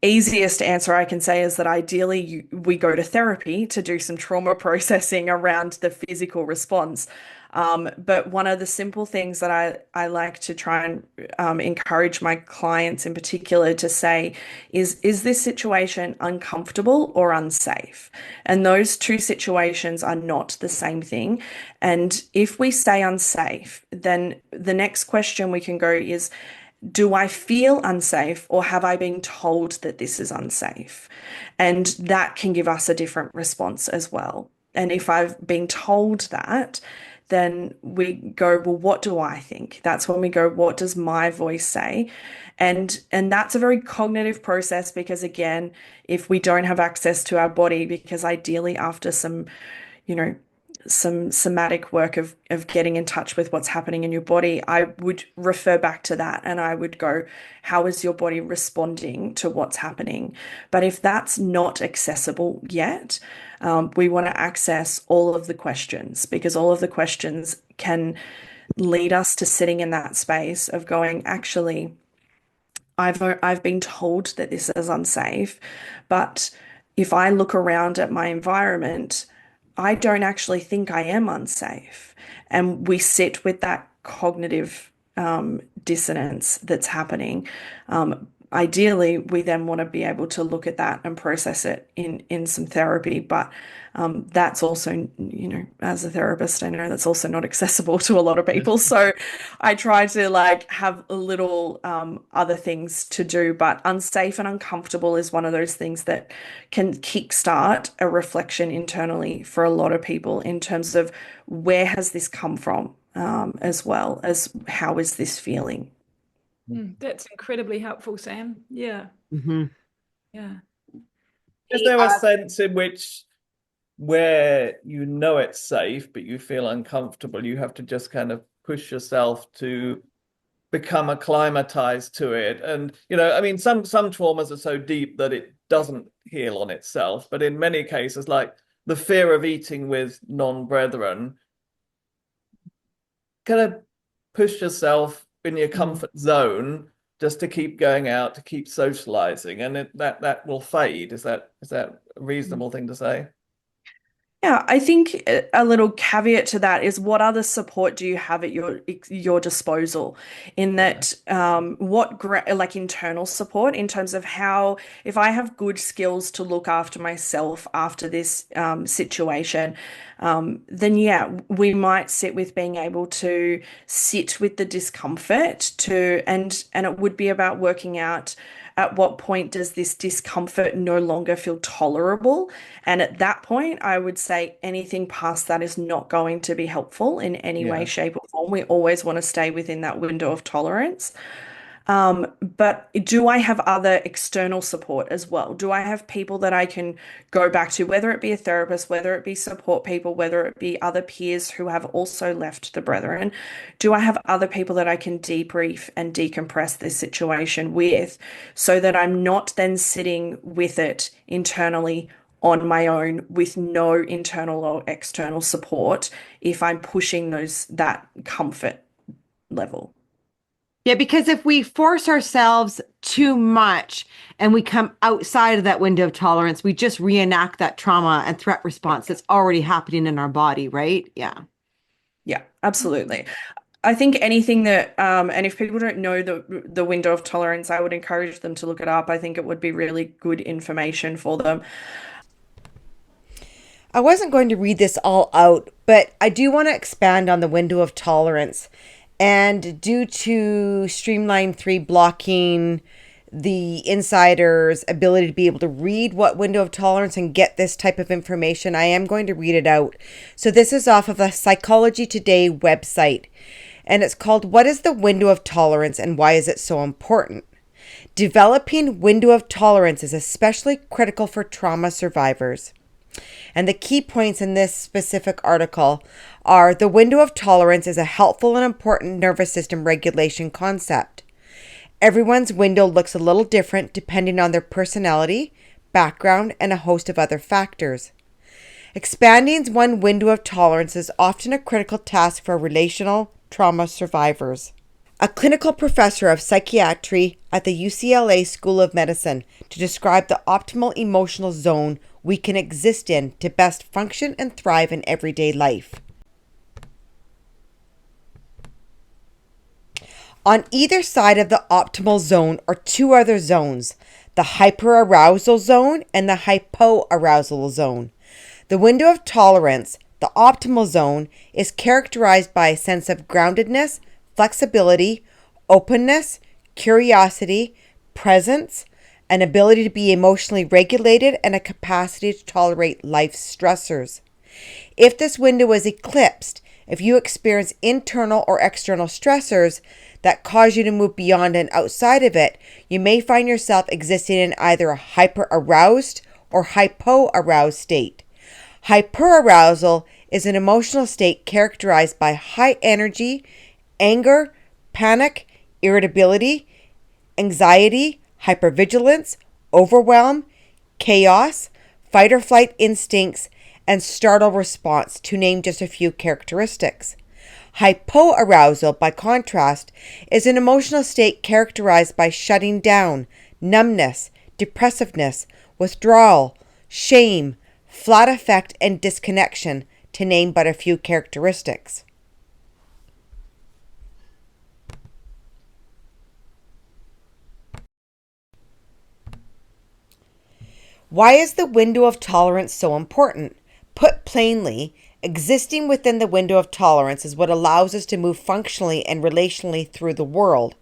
easiest answer I can say is that ideally we go to therapy to do some trauma processing around the physical response. But one of the simple things that I like to try and encourage my clients in particular to say is this situation uncomfortable or unsafe? And those two situations are not the same thing. And if we say unsafe, then the next question we can go is, do I feel unsafe, or have I been told that this is unsafe? And that can give us a different response as well. And if I've been told that, then we go, well, what do I think? That's when we go, what does my voice say? And that's a very cognitive process, because again, if we don't have access to our body, because ideally after some, you know, some somatic work of getting in touch with what's happening in your body, I would refer back to that and I would go, how is your body responding to what's happening? But if that's not accessible yet, we want to access all of the questions, because all of the questions can lead us to sitting in that space of going, actually, I've been told that this is unsafe, but if I look around at my environment, I don't actually think I am unsafe. And we sit with that cognitive dissonance that's happening. Ideally, we then want to be able to look at that and process it in some therapy. But that's also, as a therapist, I know that's also not accessible to a lot of people. So I try to have a little other things to do. But unsafe and uncomfortable is one of those things that can kickstart a reflection internally for a lot of people in terms of where has this come from, as well as how is this feeling. That's incredibly helpful, Sam. Yeah. Mm-hmm. Yeah. Is there a sense in which, where you know it's safe, but you feel uncomfortable, you have to just kind of push yourself to become acclimatized to it? And, some traumas are so deep that it doesn't heal on itself. But in many cases, like the fear of eating with non-brethren, kind of push yourself in your comfort zone just to keep going out, to keep socializing, and that will fade. Is that a reasonable thing to say? Yeah, I think a little caveat to that is, what other support do you have at your disposal? In that, like internal support, in terms of how, if I have good skills to look after myself after this situation, then yeah, we might sit with being able to sit with the discomfort and it would be about working out at what point does this discomfort no longer feel tolerable? And at that point, I would say anything past that is not going to be helpful in any way, shape, or form. We always want to stay within that window of tolerance. But do I have other external support as well? Do I have people that I can go back to, whether it be a therapist, whether it be support people, whether it be other peers who have also left the Brethren? Do I have other people that I can debrief and decompress this situation with, so that I'm not then sitting with it internally on my own with no internal or external support if I'm pushing that comfort level? Yeah, because if we force ourselves too much and we come outside of that window of tolerance, we just reenact that trauma and threat response that's already happening in our body, right? Yeah. Yeah, absolutely. I think anything that, and if people don't know the window of tolerance, I would encourage them to look it up. I think it would be really good information for them. I wasn't going to read this all out, but I do want to expand on the window of tolerance. And due to Streamline 3 blocking the insider's ability to be able to read what window of tolerance and get this type of information, I am going to read it out. So this is off of a Psychology Today website, and it's called "What is the Window of Tolerance and Why is it so important?" Developing window of tolerance is especially critical for trauma survivors. And the key points in this specific article are: the window of tolerance is a helpful and important nervous system regulation concept. Everyone's window looks a little different depending on their personality, background, and a host of other factors. Expanding one window of tolerance is often a critical task for relational trauma survivors. A clinical professor of psychiatry at the UCLA School of Medicine to describe the optimal emotional zone we can exist in to best function and thrive in everyday life. On either side of the optimal zone are two other zones, the hyperarousal zone and the hypoarousal zone. The window of tolerance, the optimal zone, is characterized by a sense of groundedness, flexibility, openness, curiosity, presence, an ability to be emotionally regulated, and a capacity to tolerate life's stressors. If this window is eclipsed, if you experience internal or external stressors that cause you to move beyond and outside of it, you may find yourself existing in either a hyper-aroused or hypo-aroused state. Hyperarousal is an emotional state characterized by high energy, anger, panic, irritability, anxiety, hypervigilance, overwhelm, chaos, fight or flight instincts, and startle response, to name just a few characteristics. Hypoarousal, by contrast, is an emotional state characterized by shutting down, numbness, depressiveness, withdrawal, shame, flat affect, and disconnection, to name but a few characteristics. Why is the window of tolerance so important? Put plainly, existing within the window of tolerance is what allows us to move functionally and relationally through the world.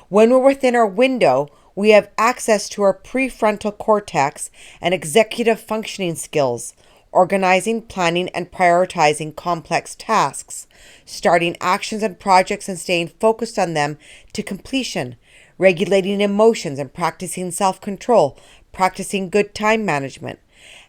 When we're within our window, we have access to our prefrontal cortex and executive functioning skills, organizing, planning, and prioritizing complex tasks, starting actions and projects and staying focused on them to completion, regulating emotions and practicing self-control, practicing good time management.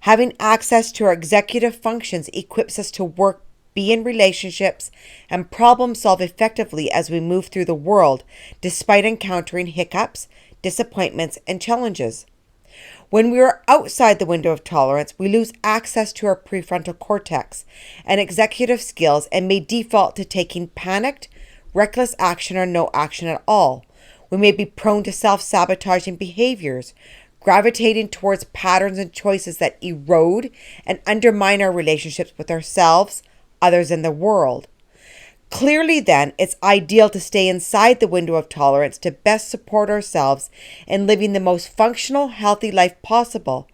Having access to our executive functions equips us to work, be in relationships, and problem solve effectively as we move through the world, despite encountering hiccups, disappointments, and challenges. When we are outside the window of tolerance, we lose access to our prefrontal cortex and executive skills and may default to taking panicked, reckless action or no action at all. We may be prone to self-sabotaging behaviors, gravitating towards patterns and choices that erode and undermine our relationships with ourselves, others, and the world. Clearly, then, it's ideal to stay inside the window of tolerance to best support ourselves in living the most functional, healthy life possible.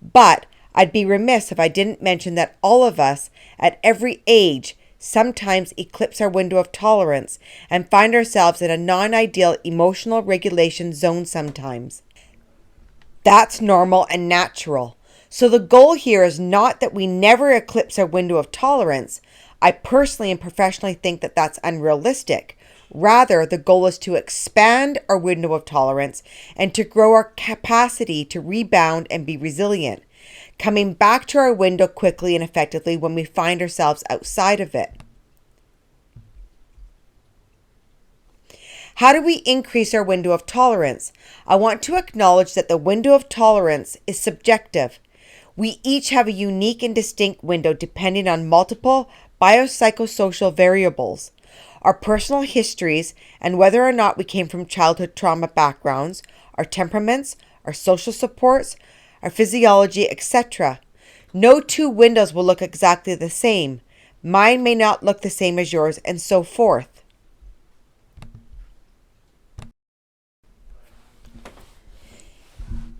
But I'd be remiss if I didn't mention that all of us, at every age, sometimes eclipse our window of tolerance and find ourselves in a non-ideal emotional regulation zone sometimes. That's normal and natural. So the goal here is not that we never eclipse our window of tolerance. I personally and professionally think that that's unrealistic. Rather, the goal is to expand our window of tolerance and to grow our capacity to rebound and be resilient, coming back to our window quickly and effectively when we find ourselves outside of it. How do we increase our window of tolerance? I want to acknowledge that the window of tolerance is subjective. We each have a unique and distinct window depending on multiple biopsychosocial variables, our personal histories, and whether or not we came from childhood trauma backgrounds, our temperaments, our social supports, our physiology, etc. No two windows will look exactly the same. Mine may not look the same as yours, and so forth.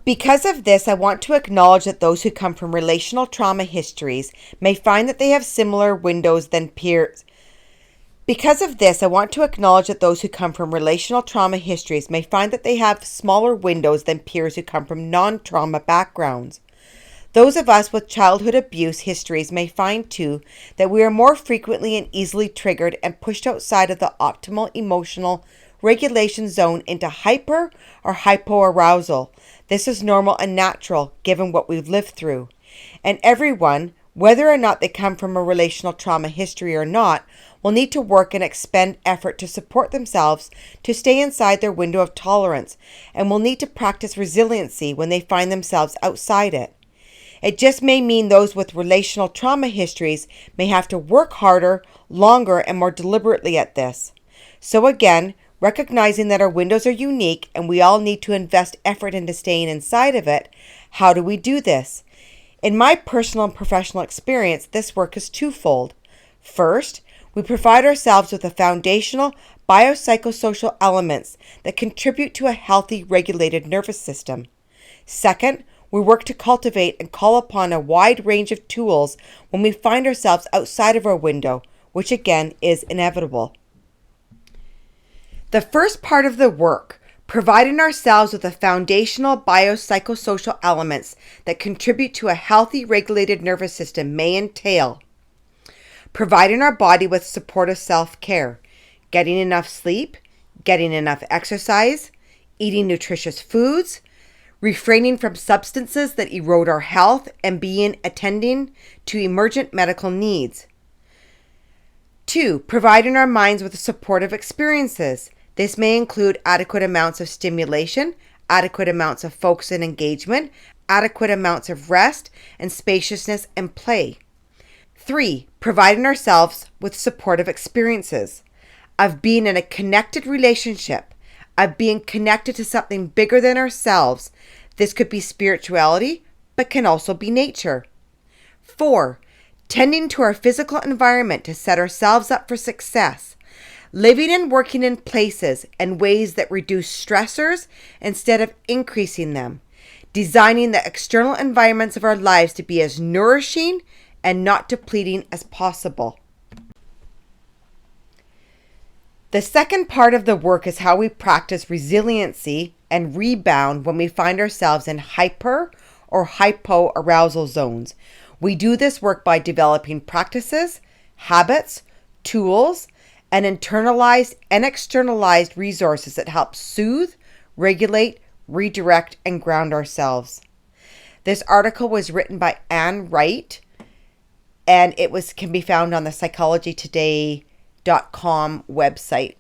Because of this, I want to acknowledge that those who come from relational trauma histories may find that they have similar windows than peers. Because of this, I want to acknowledge that those who come from relational trauma histories may find that they have smaller windows than peers who come from non-trauma backgrounds. Those of us with childhood abuse histories may find too that we are more frequently and easily triggered and pushed outside of the optimal emotional regulation zone into hyper or hypoarousal. This is normal and natural given what we've lived through. And everyone, whether or not they come from a relational trauma history or not, will need to work and expend effort to support themselves to stay inside their window of tolerance, and will need to practice resiliency when they find themselves outside it. It just may mean those with relational trauma histories may have to work harder, longer, and more deliberately at this. So again, recognizing that our windows are unique and we all need to invest effort into staying inside of it, how do we do this? In my personal and professional experience, this work is twofold. First, we provide ourselves with the foundational biopsychosocial elements that contribute to a healthy, regulated nervous system. Second, we work to cultivate and call upon a wide range of tools when we find ourselves outside of our window, which again is inevitable. The first part of the work, providing ourselves with the foundational biopsychosocial elements that contribute to a healthy, regulated nervous system, may entail providing our body with supportive self-care, getting enough sleep, getting enough exercise, eating nutritious foods, refraining from substances that erode our health, and attending to emergent medical needs. 2, providing our minds with supportive experiences. This may include adequate amounts of stimulation, adequate amounts of focus and engagement, adequate amounts of rest and spaciousness and play. 3, providing ourselves with supportive experiences of being in a connected relationship, of being connected to something bigger than ourselves. This could be spirituality, but can also be nature. 4, tending to our physical environment to set ourselves up for success, living and working in places and ways that reduce stressors instead of increasing them, designing the external environments of our lives to be as nourishing and not depleting as possible. The second part of the work is how we practice resiliency and rebound when we find ourselves in hyper or hypoarousal zones. We do this work by developing practices, habits, tools, and internalized and externalized resources that help soothe, regulate, redirect, and ground ourselves. This article was written by Anne Wright, and can be found on the psychologytoday.com website.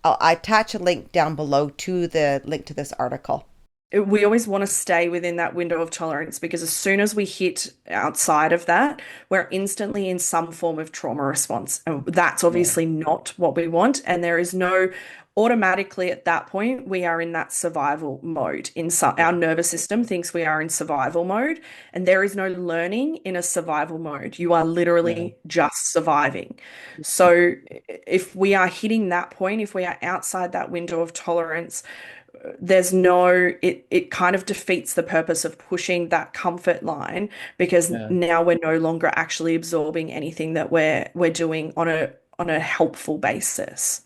I'll attach a link down below to the link to this article. We always want to stay within that window of tolerance, because as soon as we hit outside of that, we're instantly in some form of trauma response. And that's obviously not what we want. And there is no automatically at that point, we are in that survival mode. Our nervous system thinks we are in survival mode, and there is no learning in a survival mode. You are literally just surviving. So if we are hitting that point, if we are outside that window of tolerance, it kind of defeats the purpose of pushing that comfort line, because now we're no longer actually absorbing anything that we're doing on a helpful basis.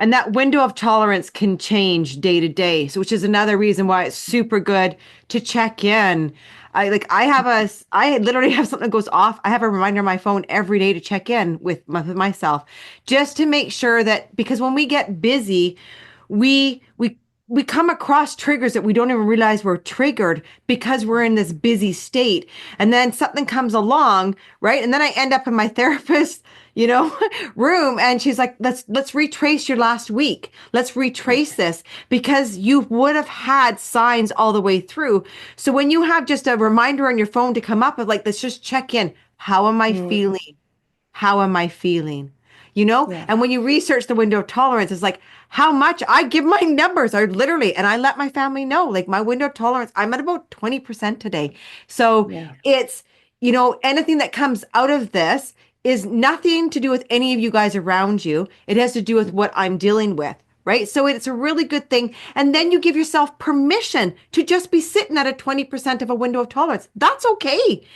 And that window of tolerance can change day to day. So, which is another reason why it's super good to check in. I literally have something that goes off. I have a reminder on my phone every day to check in with myself, just to make sure that, because when we get busy, we come across triggers that we don't even realize we're triggered because we're in this busy state. And then something comes along, right? And then I end up in my therapist, room, and she's like, let's retrace your last week. Let's retrace this, because you would have had signs all the way through. So when you have just a reminder on your phone to come up with, like, let's just check in. How am I feeling? How am I feeling? And when you research the window of tolerance, it's like how much I give my numbers are literally, and I let my family know, like, my window of tolerance, I'm at about 20% today. So it's, anything that comes out of this is nothing to do with any of you guys around you. It has to do with what I'm dealing with. Right. So it's a really good thing. And then you give yourself permission to just be sitting at a 20% of a window of tolerance. That's okay.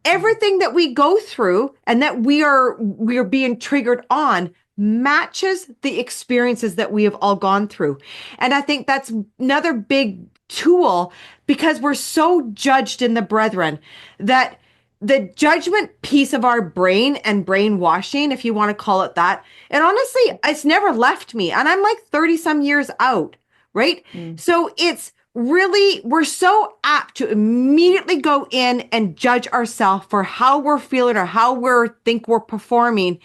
Everything that we go through and that we are being triggered on matches the experiences that we have all gone through. And I think that's another big tool, because we're so judged in the brethren that the judgment piece of our brain and brainwashing, if you want to call it that, and honestly, it's never left me. And I'm like 30 some years out, right? So it's really, we're so apt to immediately go in and judge ourselves for how we're feeling or how think we're performing.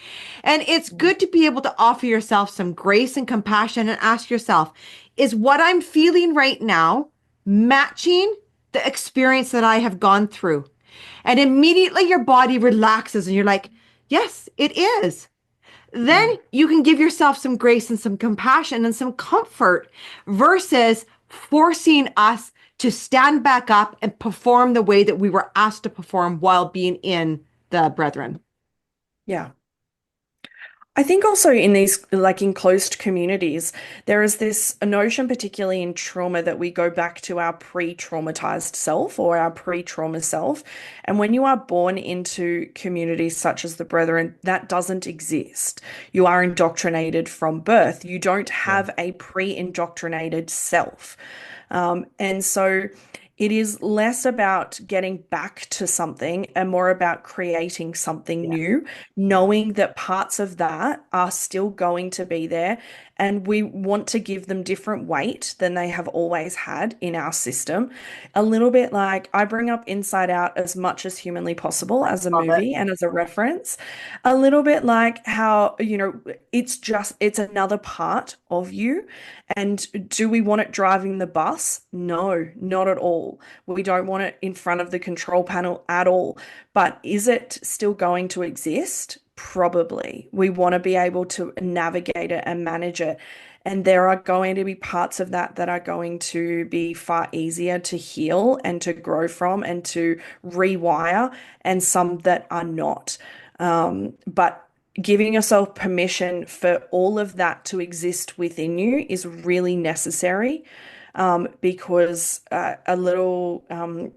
And it's good to be able to offer yourself some grace and compassion and ask yourself, is what I'm feeling right now matching the experience that I have gone through? And immediately your body relaxes and you're like, yes, it is. Then you can give yourself some grace and some compassion and some comfort, versus forcing us to stand back up and perform the way that we were asked to perform while being in the brethren. Yeah. I think also in these, like, enclosed communities, there is this notion, particularly in trauma, that we go back to our pre-traumatized self or our pre-trauma self. And when you are born into communities such as the Brethren, that doesn't exist. You are indoctrinated from birth. You don't have a pre-indoctrinated self. And so It is less about getting back to something and more about creating something new, knowing that parts of that are still going to be there. And we want to give them different weight than they have always had in our system. A little bit like I bring up Inside Out as much as humanly possible as a Love it. movie and as a reference. A little bit like how, it's another part of you. And do we want it driving the bus? No, not at all. We don't want it in front of the control panel at all. But is it still going to exist? Probably. We want to be able to navigate it and manage it. And there are going to be parts of that that are going to be far easier to heal and to grow from and to rewire, and some that are not. But giving yourself permission for all of that to exist within you is really necessary. Because a little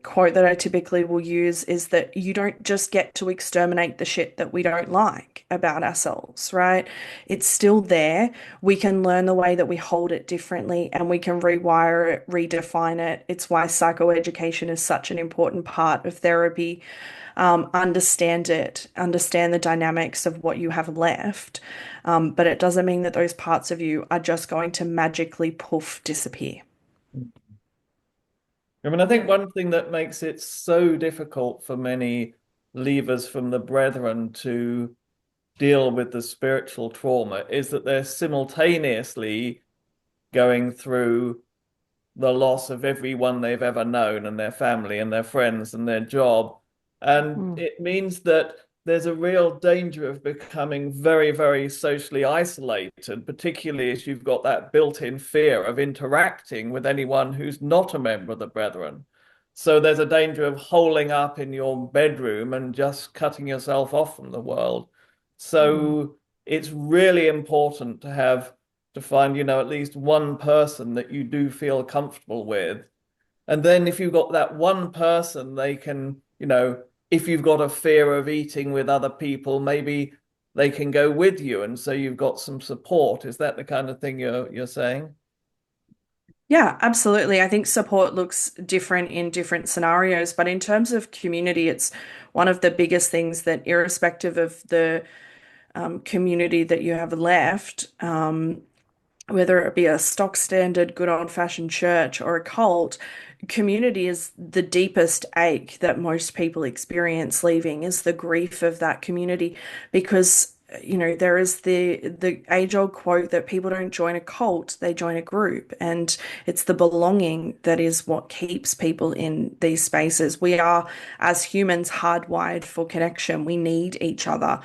quote that I typically will use is that you don't just get to exterminate the shit that we don't like about ourselves, right? It's still there. We can learn the way that we hold it differently and we can rewire it, redefine it. It's why psychoeducation is such an important part of therapy. Understand it, understand the dynamics of what you have left. But it doesn't mean that those parts of you are just going to magically poof disappear. I mean, I think one thing that makes it so difficult for many leavers from the Brethren to deal with the spiritual trauma is that they're simultaneously going through the loss of everyone they've ever known and their family and their friends and their job. And it means that there's a real danger of becoming very, very socially isolated, particularly as you've got that built-in fear of interacting with anyone who's not a member of the Brethren. So there's a danger of holing up in your bedroom and just cutting yourself off from the world. So it's really important to find, at least one person that you do feel comfortable with. And then if you've got that one person, they can, if you've got a fear of eating with other people, maybe they can go with you. And so you've got some support. Is that the kind of thing you're saying? Yeah, absolutely. I think support looks different in different scenarios, but in terms of community, it's one of the biggest things that, irrespective of the community that you have left, whether it be a stock standard, good old-fashioned church or a cult, community is the deepest ache that most people experience leaving, is the grief of that community. Because there is the age-old quote that people don't join a cult, they join a group. And it's the belonging that is what keeps people in these spaces. We are, as humans, hardwired for connection. We need each other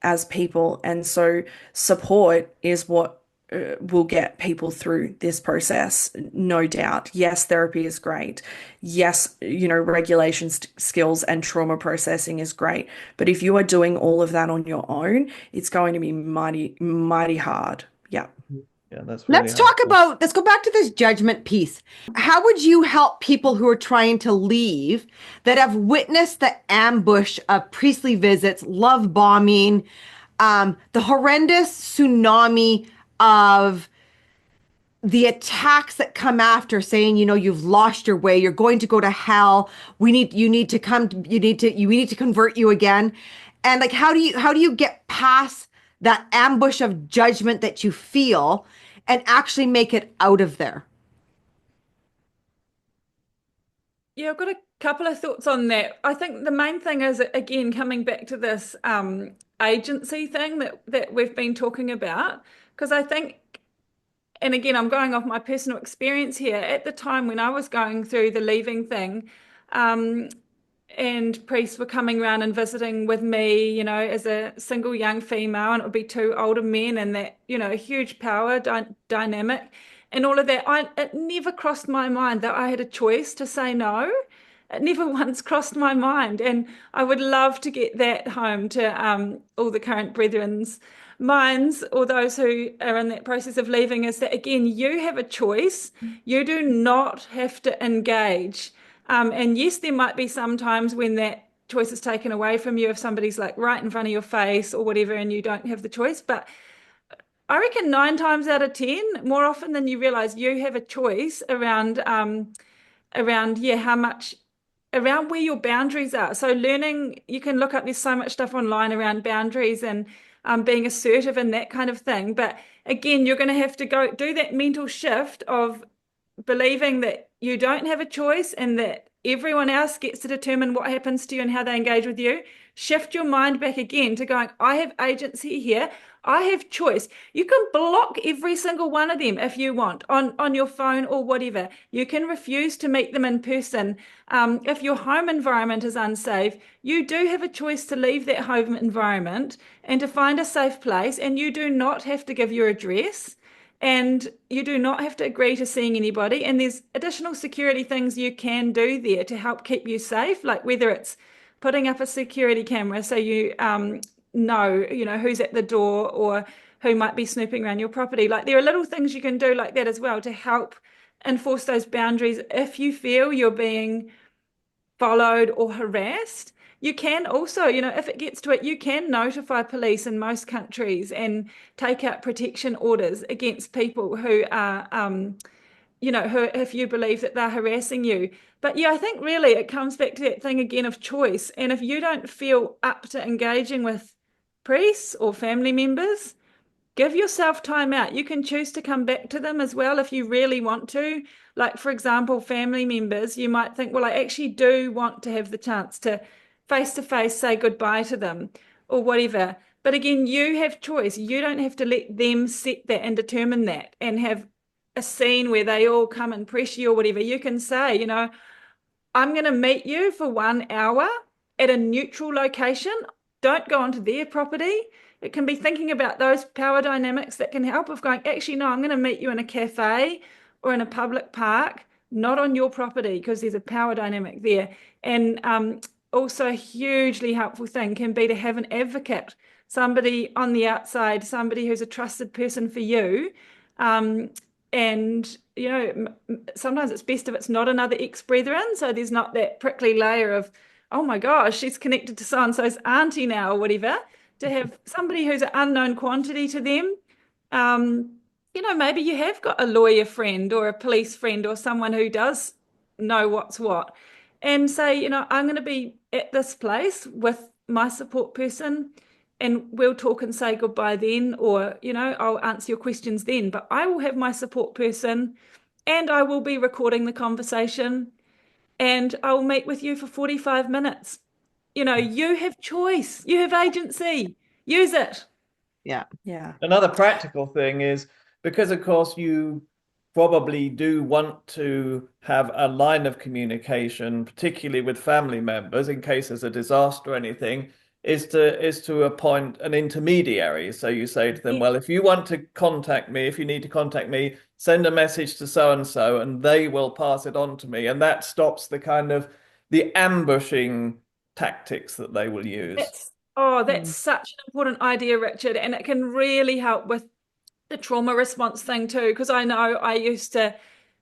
as people. And so support is what will get people through this process, no doubt. Yes, therapy is great. Yes, regulation skills and trauma processing is great. But if you are doing all of that on your own, it's going to be mighty, mighty hard. Yeah. Yeah, that's really let's go back to this judgment piece. How would you help people who are trying to leave that have witnessed the ambush of priestly visits, love bombing, the horrendous tsunami of the attacks that come after, saying, you've lost your way, you're going to go to hell, we need to convert you again? And like, how do you get past that ambush of judgment that you feel and actually make it out of there? Yeah, I've got a couple of thoughts on that. I think the main thing is, again, coming back to this agency thing that we've been talking about, because I think, and again, I'm going off my personal experience here, at the time when I was going through the leaving thing, and priests were coming around and visiting with me, as a single young female, and it would be two older men, and that, a huge power dynamic and all of that. It never crossed my mind that I had a choice to say no. It never once crossed my mind. And I would love to get that home to all the current brethren's minds, or those who are in that process of leaving, is that, again, you have a choice. You do not have to engage. And yes, there might be some times when that choice is taken away from you, if somebody's like right in front of your face or whatever, and you don't have the choice. But I reckon 9 times out of 10, more often than you realize, you have a choice around around, how much around where your boundaries are. So learning, you can look up, there's so much stuff online around boundaries and being assertive and that kind of thing. But again, you're going to have to go do that mental shift of believing that you don't have a choice and that everyone else gets to determine what happens to you and how they engage with you. Shift your mind back again to going, I have agency here. I have choice. You can block every single one of them if you want on your phone or whatever. You can refuse to meet them in person. If your home environment is unsafe, you do have a choice to leave that home environment and to find a safe place. And you do not have to give your address. And you do not have to agree to seeing anybody. And there's additional security things you can do there to help keep you safe, like whether it's putting up a security camera so you know who's at the door or who might be snooping around your property. Like there are little things you can do like that as well to help enforce those boundaries if you feel you're being followed or harassed. You can also, if it gets to it, you can notify police in most countries and take out protection orders against people who are, who, if you believe that they're harassing you. But yeah, I think really it comes back to that thing again of choice. And if you don't feel up to engaging with priests or family members, give yourself time out. You can choose to come back to them as well if you really want to. Like, for example, family members, you might think, well, I actually do want to have the chance to face say goodbye to them or whatever. But again, you have choice. You don't have to let them set that and determine that and have a scene where they all come and pressure you or whatever. You can say, I'm going to meet you for 1 hour at a neutral location. Don't go onto their property. It can be thinking about those power dynamics that can help of going, actually, no, I'm going to meet you in a cafe or in a public park, not on your property, because there's a power dynamic there. And also a hugely helpful thing can be to have an advocate, somebody on the outside, somebody who's a trusted person for you. And, sometimes it's best if it's not another ex-brethren, so there's not that prickly layer of, oh my gosh, she's connected to so-and-so's auntie now or whatever. To have somebody who's an unknown quantity to them. Maybe you have got a lawyer friend or a police friend or someone who does know what's what, and say, I'm going to be at this place with my support person and we'll talk and say goodbye then, or, I'll answer your questions then, but I will have my support person and I will be recording the conversation and I'll meet with you for 45 minutes. You have choice, you have agency, use it. Yeah. Another practical thing is, because of course you probably do want to have a line of communication, particularly with family members in case there's a disaster or anything, is to appoint an intermediary. So you say to them, well, if you want to contact me, if you need to contact me, send a message to so-and-so and they will pass it on to me. And that stops the ambushing tactics that they will use. That's such an important idea, Richard, and it can really help with the trauma response thing too, because I know I used to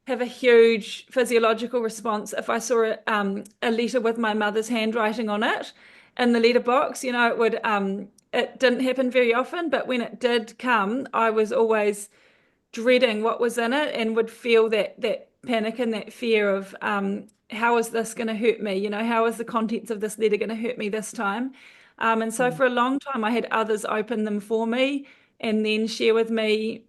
have a huge physiological response if I saw a letter with my mother's handwriting on it in the letterbox. It didn't happen very often, but when it did come, I was always dreading what was in it and would feel that panic and that fear of how is this going to hurt me? How is the contents of this letter going to hurt me this time? And so for a long time, I had others open them for me and then share with me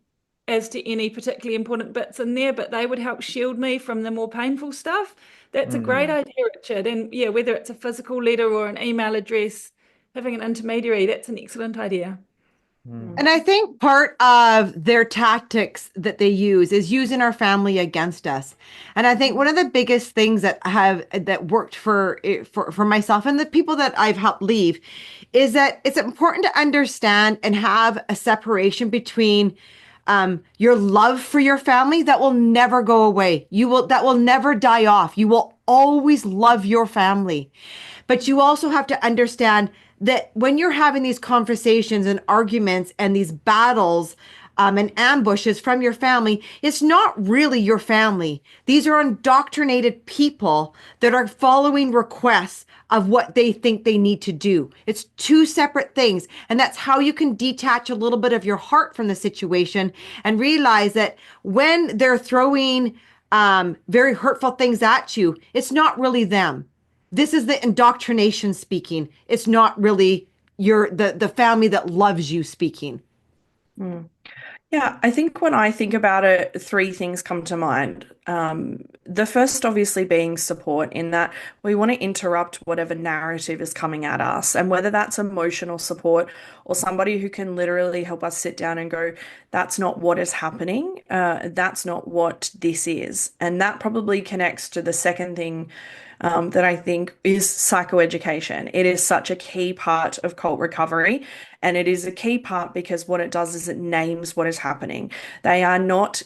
as to any particularly important bits in there, but they would help shield me from the more painful stuff. That's a great idea, Richard. And yeah, whether it's a physical letter or an email address, having an intermediary, that's an excellent idea. And I think part of their tactics that they use is using our family against us. And I think one of the biggest things that worked for myself and the people that I've helped leave is that it's important to understand and have a separation between your love for your family that will never go away. That will never die off. You will always love your family. But you also have to understand that when you're having these conversations and arguments and these battles and ambushes from your family, it's not really your family. These are indoctrinated people that are following requests of what they think they need to do. It's two separate things. And that's how you can detach a little bit of your heart from the situation and realize that when they're throwing very hurtful things at you, it's not really them. This is the indoctrination speaking. It's not really the family that loves you speaking. Yeah, I think when I think about it, three things come to mind. The first, obviously, being support, in that we want to interrupt whatever narrative is coming at us, and whether that's emotional support or somebody who can literally help us sit down and go, that's not what is happening. That's not what this is. And that probably connects to the second thing that I think is psychoeducation. It is such a key part of cult recovery. And it is a key part because what it does is it names what is happening. They are not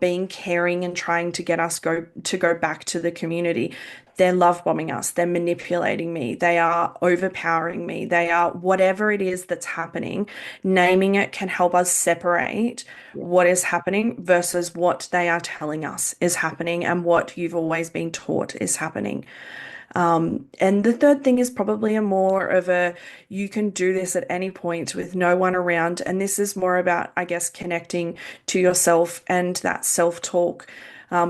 being caring and trying to get us to go back to the community. They're love bombing us. They're manipulating me. They are overpowering me. They are whatever it is that's happening. Naming it can help us separate what is happening versus what they are telling us is happening and what you've always been taught is happening. And the third thing is probably a more of a, you can do this at any point with no one around. And this is more about, I guess, connecting to yourself and that self-talk,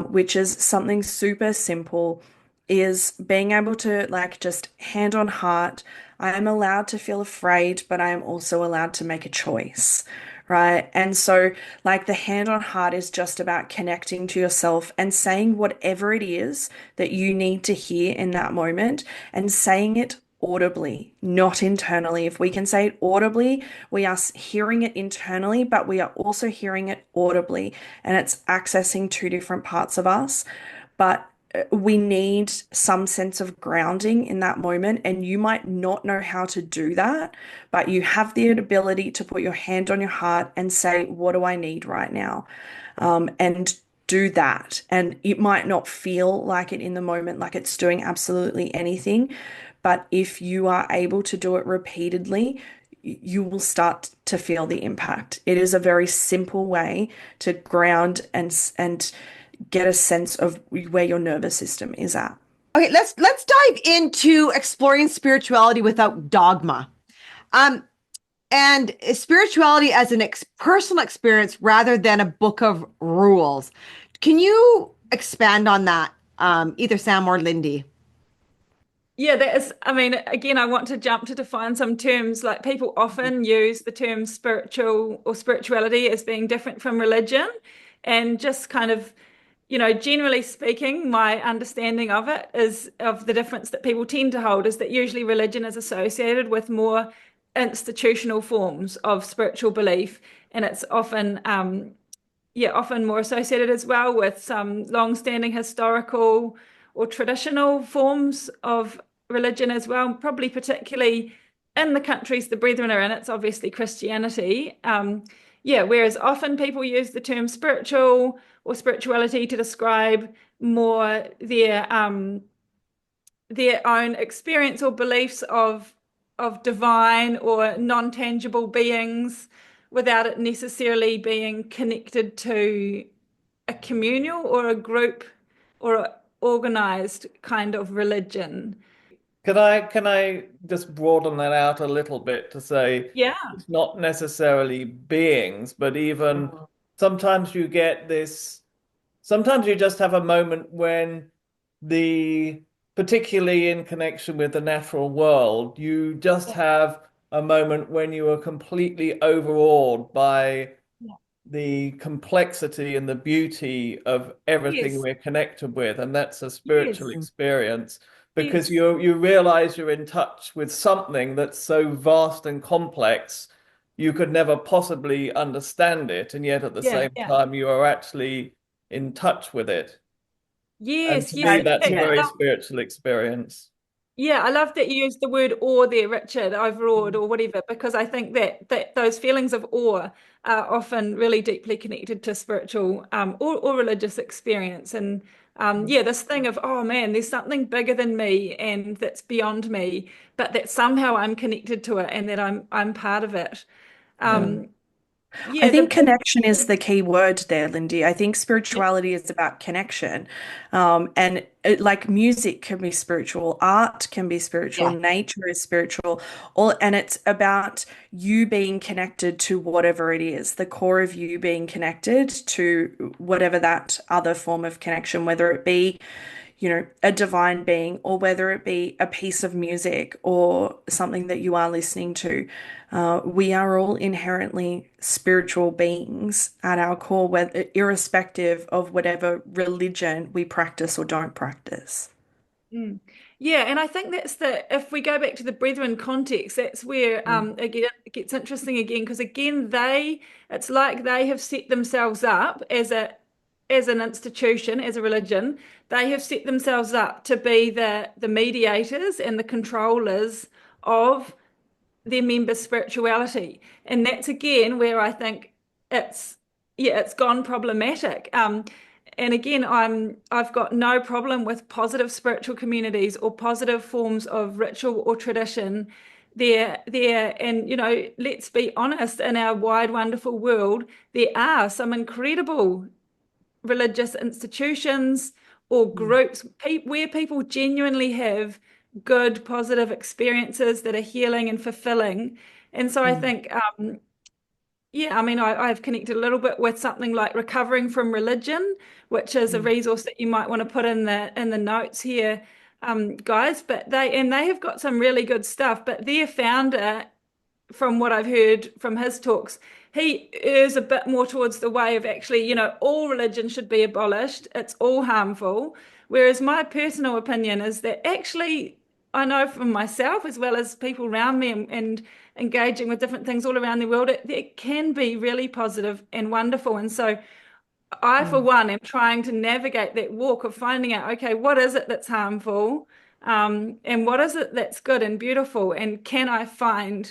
which is something super simple, is being able to, like, just hand on heart, I am allowed to feel afraid, but I am also allowed to make a choice. Right. And so, like, the hand on heart is just about connecting to yourself and saying whatever it is that you need to hear in that moment, and saying it audibly, not internally. If we can say it audibly, we are hearing it internally, but we are also hearing it audibly, and it's accessing two different parts of us. But we need some sense of grounding in that moment. And you might not know how to do that, but you have the ability to put your hand on your heart and say, what do I need right now? And do that. And it might not feel like it in the moment, like it's doing absolutely anything. But if you are able to do it repeatedly, you will start to feel the impact. It is a very simple way to ground and get a sense of where your nervous system is at. Okay, let's dive into exploring spirituality without dogma. And spirituality as an personal experience rather than a book of rules. Can you expand on that, either Sam or Lindy? Yeah, that is, I mean, again, I want to jump to define some terms. Like, people often use the term spiritual or spirituality as being different from religion. And just kind of, generally speaking, my understanding of it is, of the difference that people tend to hold, is that usually religion is associated with more institutional forms of spiritual belief. And it's often, often more associated as well with some long-standing historical or traditional forms of religion as well, probably particularly in the countries the Brethren are in. It's obviously Christianity. Whereas often people use the term spiritual or spirituality to describe more their own experience or beliefs of divine or non-tangible beings, without it necessarily being connected to a communal or a group or an organized kind of religion. Can I just broaden that out a little bit to say Yeah. it's not necessarily beings, but even sometimes you get this, sometimes you just have a moment when particularly in connection with the natural world, you just have a moment when you are completely overawed by the complexity and the beauty of everything Yes. we're connected with. And that's a spiritual Yes. experience because Yes. you realize you're in touch with something that's so vast and complex, you could never possibly understand it. And yet at the Yeah. same time, you are actually in touch with it. And Yes. to Yes. me, In that's a fact, very spiritual experience. yeah, I love that you used the word awe there, Richard, overawed or whatever, because I think that those feelings of awe are often really deeply connected to spiritual or religious experience. And this thing of, oh man, there's something bigger than me and that's beyond me, but that somehow I'm connected to it and that I'm part of it. Yeah. I yeah, think connection is the key word there, Lindy. I think yeah, spirituality is about connection. Like music can be spiritual, art can be spiritual, Yeah. nature is spiritual, and it's about you being connected to whatever it is, the core of you being connected to whatever that other form of connection, whether it be a divine being, or whether it be a piece of music or something that you are listening to. We are all inherently spiritual beings at our core, irrespective of whatever religion we practice or don't practice. mm. Yeah, and I think that's if we go back to the Brethren context, that's where again it gets interesting again, because again it's like they have set themselves up as an institution, as a religion. They have set themselves up to be the mediators and the controllers of their members' spirituality. And that's again where I think it's it's gone problematic. And again, I've got no problem with positive spiritual communities or positive forms of ritual or tradition there. And let's be honest, in our wide, wonderful world, there are some incredible religious institutions or groups where people genuinely have good, positive experiences that are healing and fulfilling. And so I think, yeah, I mean, I've connected a little bit with something like Recovering from Religion, which is a resource that you might want to put in the notes here, guys. But they have got some really good stuff. But their founder, from what I've heard from his talks, he is a bit more towards the way of actually, all religion should be abolished. It's all harmful. Whereas my personal opinion is that actually, I know from myself as well as people around me and engaging with different things all around the world, it can be really positive and wonderful. And so I, for one, am trying to navigate that walk of finding out, okay, what is it that's harmful? And what is it that's good and beautiful? And can I find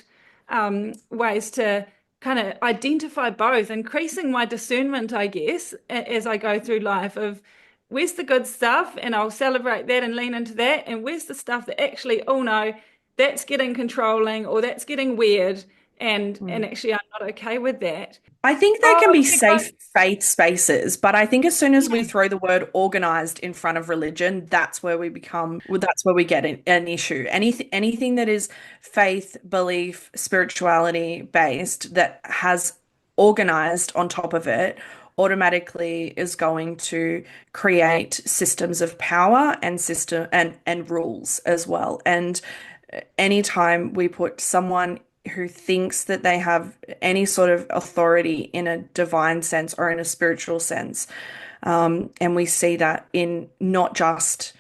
ways to kind of identify both, increasing my discernment, I guess, as I go through life of where's the good stuff, and I'll celebrate that and lean into that, and where's the stuff that actually, oh no, that's getting controlling or that's getting weird, and actually I'm not okay with that. I think there Oh, can be yeah, go. safe faith spaces, but I think as soon as we Yeah. throw the word organized in front of religion, that's where we get an issue. Anything that is faith, belief, spirituality based that has organized on top of it automatically is going to create systems of power and rules as well. And anytime we put someone who thinks that they have any sort of authority in a divine sense or in a spiritual sense. And we see that in not just,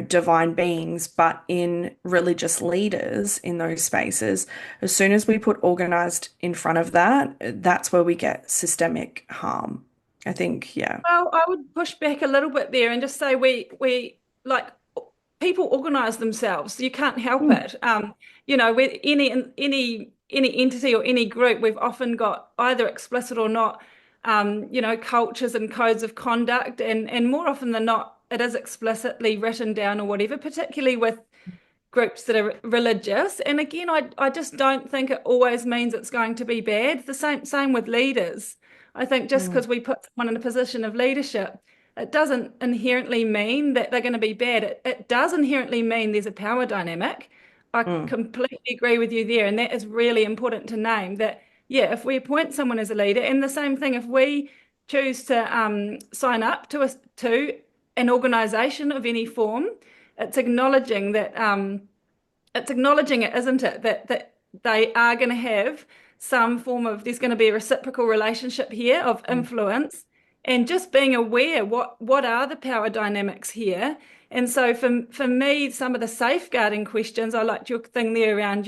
divine beings, but in religious leaders in those spaces. As soon as we put organized in front of that, that's where we get systemic harm. I think, yeah. Well, I would push back a little bit there and just say we like people organize themselves. You can't help it. With any entity or any group, we've often got either explicit or not, cultures and codes of conduct, and more often than not, it is explicitly written down or whatever, particularly with groups that are religious. And again, I just don't think it always means it's going to be bad. The same with leaders. I think just because we put someone in a position of leadership, it doesn't inherently mean that they're going to be bad. It does inherently mean there's a power dynamic. I completely agree with you there. And that is really important to name that, yeah, if we appoint someone as a leader, and the same thing, if we choose to sign up to an organization of any form, it's acknowledging that it's acknowledging it, isn't it? That they are going to have some form of, there's going to be a reciprocal relationship here of influence, and just being aware what are the power dynamics here. And so for me, some of the safeguarding questions, I liked your thing there around,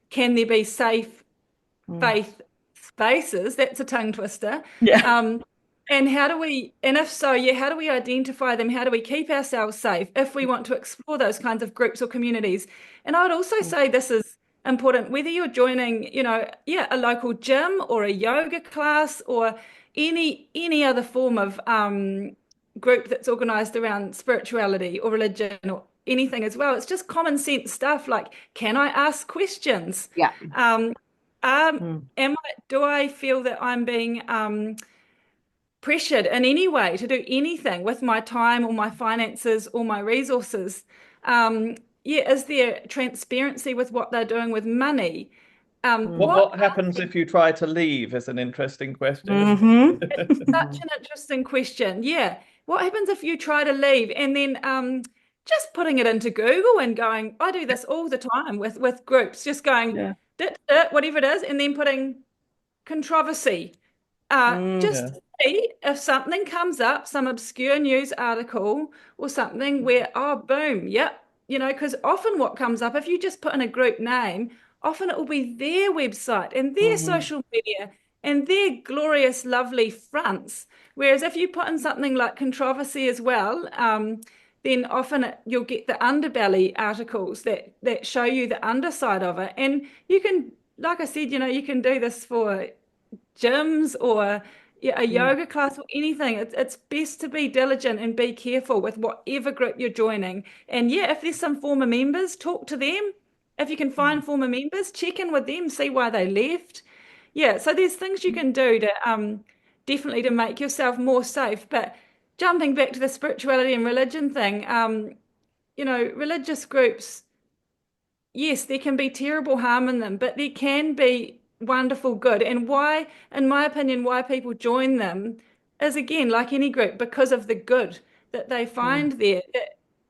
can there be safe faith spaces? That's a tongue twister. Yeah. And if so, yeah, how do we identify them? How do we keep ourselves safe if we want to explore those kinds of groups or communities? And I would also say this is important, whether you're joining, a local gym or a yoga class or any other form of group that's organized around spirituality or religion or anything as well. It's just common sense stuff like, can I ask questions? Yeah. Do I feel that I'm being pressured in any way to do anything with my time or my finances or my resources? Yeah, is there transparency with what they're doing with money? What happens if you try to leave is an interesting question. Mm-hmm. Such an interesting question. Yeah. What happens if you try to leave and then just putting it into Google and going, I do this all the time with groups, just going, Yeah. whatever it is, and then putting controversy. Just Yeah. to see if something comes up, some obscure news article or something where, oh, boom, yep. Because often what comes up, if you just put in a group name, often it will be their website and their social media and their glorious, lovely fronts. Whereas if you put in something like controversy as well, then often you'll get the underbelly articles that show you the underside of it. And you can, like I said, you can do this for gyms or a yoga class or anything. It's best to be diligent and be careful with whatever group you're joining. And yeah, if there's some former members, talk to them. If you can find former members, check in with them, see why they left. Yeah, so there's things you can do to definitely to make yourself more safe. But jumping back to the spirituality and religion thing, religious groups, yes, there can be terrible harm in them, but there can be wonderful good. And why, in my opinion, why people join them is again, like any group, because of the good that they find there.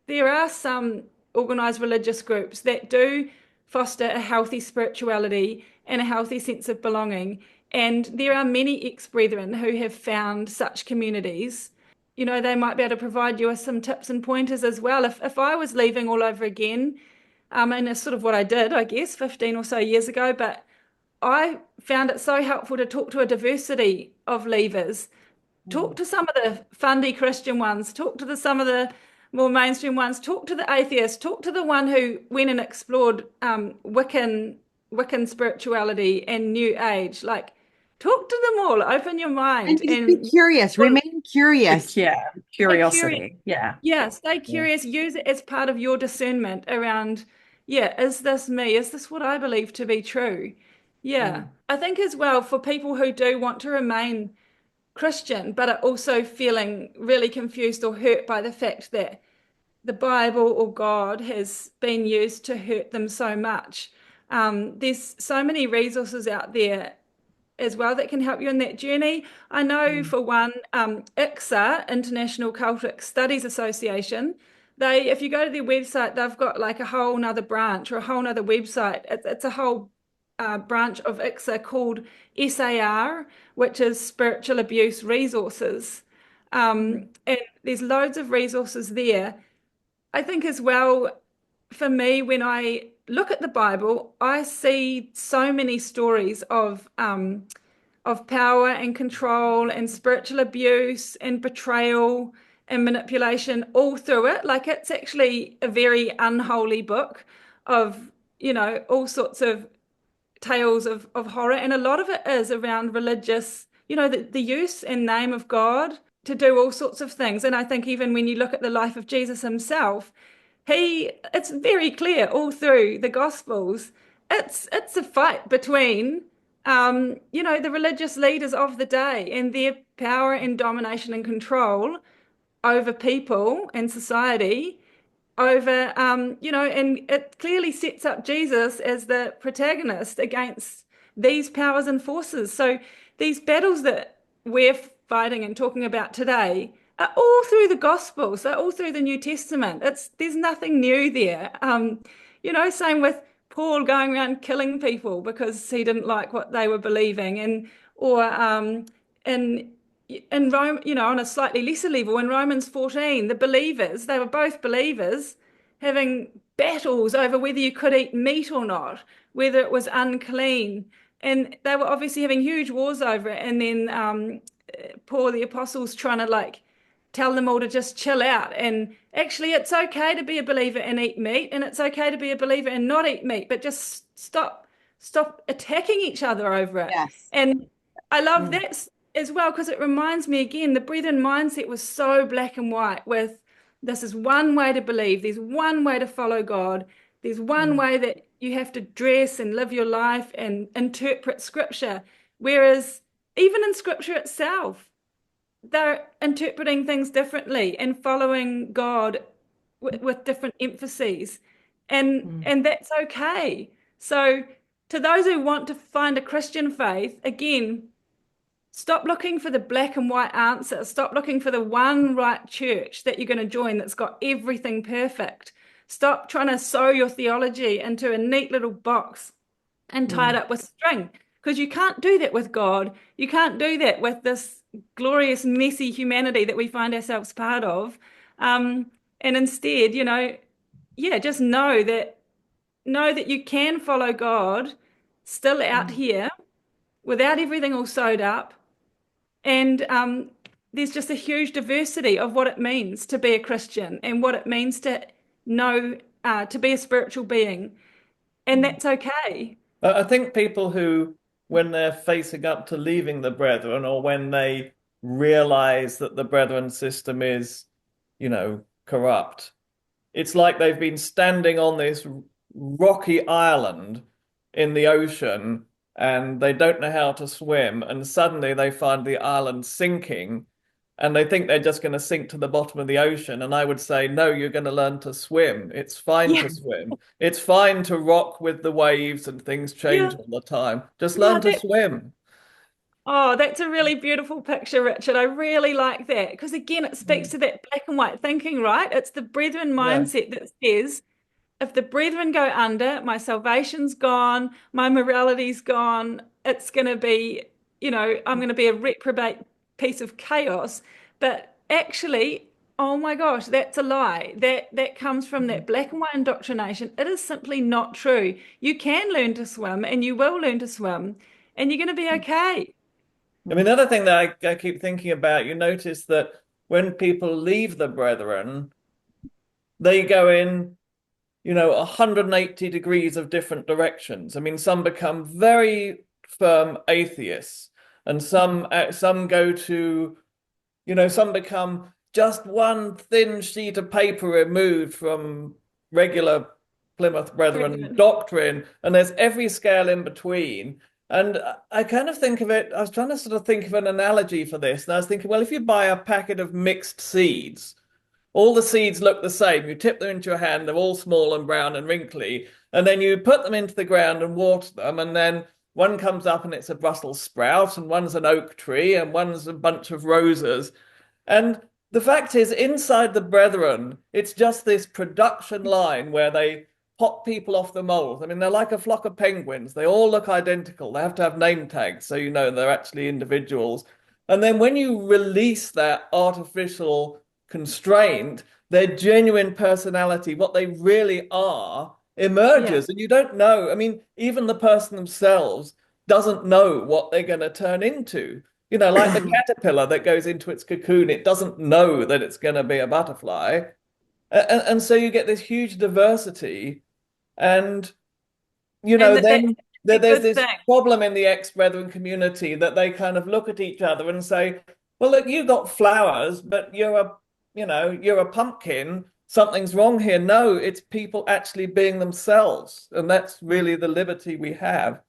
There are some organized religious groups that do foster a healthy spirituality and a healthy sense of belonging. And there are many ex-brethren who have found such communities. They might be able to provide you with some tips and pointers as well. If I was leaving all over again, and it's sort of what I did, I guess, 15 or so years ago. But I found it so helpful to talk to a diversity of leavers, talk to some of the fundy Christian ones, talk to some of the more mainstream ones, talk to the atheists, talk to the one who went and explored Wiccan spirituality and New Age. Like, talk to them all, open your mind, And just be curious, remain curious. Yeah, curiosity. Yeah. Yeah, stay curious. Use it as part of your discernment around, is this me? Is this what I believe to be true? Yeah. I think as well for people who do want to remain Christian, but are also feeling really confused or hurt by the fact that the Bible or God has been used to hurt them so much. There's so many resources out there as well that can help you in that journey. I know for one, ICSA, International Cultic Studies Association, if you go to their website, they've got like a whole nother branch or a whole nother website. It's a whole branch of ICSA called SAR, which is Spiritual Abuse Resources. And there's loads of resources there. I think as well, for me, when I look at the Bible, I see so many stories of power and control and spiritual abuse and betrayal and manipulation all through it. Like, it's actually a very unholy book of, all sorts of tales of horror. And a lot of it is around religious, the use and name of God to do all sorts of things. And I think even when you look at the life of Jesus himself, it's very clear all through the Gospels. It's a fight between the religious leaders of the day and their power and domination and control over people and society, over and it clearly sets up Jesus as the protagonist against these powers and forces. So these battles that we're fighting and talking about today are all through the Gospels, they're all through the New Testament. There's nothing new there. Same with Paul going around killing people because he didn't like what they were believing, or in Rome, on a slightly lesser level, in Romans 14, the believers, they were both believers, having battles over whether you could eat meat or not, whether it was unclean. And they were obviously having huge wars over it. And then Paul, the apostle's trying to tell them all to just chill out. And actually, it's okay to be a believer and eat meat, and it's okay to be a believer and not eat meat, but just stop attacking each other over it. Yes. And I love that as well, because it reminds me again, the Brethren mindset was so black and white with this is one way to believe, there's one way to follow God. There's one way that you have to dress and live your life and interpret scripture. Whereas even in scripture itself, they're interpreting things differently and following God with different emphases. And that's okay. So to those who want to find a Christian faith, again, stop looking for the black and white answer. Stop looking for the one right church that you're going to join that's got everything perfect. Stop trying to sew your theology into a neat little box and tie it up with string, because you can't do that with God. You can't do that with this glorious, messy humanity that we find ourselves part of. And instead, just know that you can follow God still out here without everything all sewed up. And there's just a huge diversity of what it means to be a Christian and what it means to know, to be a spiritual being. And that's okay. I think people who, when they're facing up to leaving the Brethren, or when they realize that the Brethren system is, corrupt, it's like they've been standing on this rocky island in the ocean and they don't know how to swim, and suddenly they find the island sinking and they think they're just going to sink to the bottom of the ocean. And I would say, no, you're going to learn to swim. It's fine to swim. It's fine to rock with the waves and things change all the time. Just learn to swim. Oh, that's a really beautiful picture, Richard. I really like that, because again, it speaks to that black and white thinking, right? It's the brethren mindset that says, if the brethren go under, my salvation's gone, my morality's gone, it's going to be, I'm going to be a reprobate piece of chaos. But actually, oh my gosh, that's a lie. That comes from that black and white indoctrination. It is simply not true. You can learn to swim, and you will learn to swim, and you're going to be okay. I mean, another thing that I keep thinking about, you notice that when people leave the Brethren, they go in 180 degrees of different directions. I mean, some become very firm atheists, and some go to, some become just one thin sheet of paper removed from regular Plymouth Brethren doctrine, and there's every scale in between. And I kind of think of it, I was trying to sort of think of an analogy for this, and I was thinking, well, if you buy a packet of mixed seeds, all the seeds look the same. You tip them into your hand, they're all small and brown and wrinkly, and then you put them into the ground and water them, and then one comes up and it's a Brussels sprout, and one's an oak tree, and one's a bunch of roses. And the fact is, inside the Brethren, it's just this production line where they pop people off the mold. I mean, they're like a flock of penguins. They all look identical. They have to have name tags so they're actually individuals. And then when you release that artificial constraint, their genuine personality, what they really are, emerges. And you don't know. I mean, even the person themselves doesn't know what they're going to turn into. Like the caterpillar that goes into its cocoon, it doesn't know that it's going to be a butterfly. And so you get this huge diversity. And, then there's this problem in the ex-brethren community that they kind of look at each other and say, well, look, you got flowers, but you're a pumpkin. Something's wrong here. No, it's people actually being themselves. And that's really the liberty we have.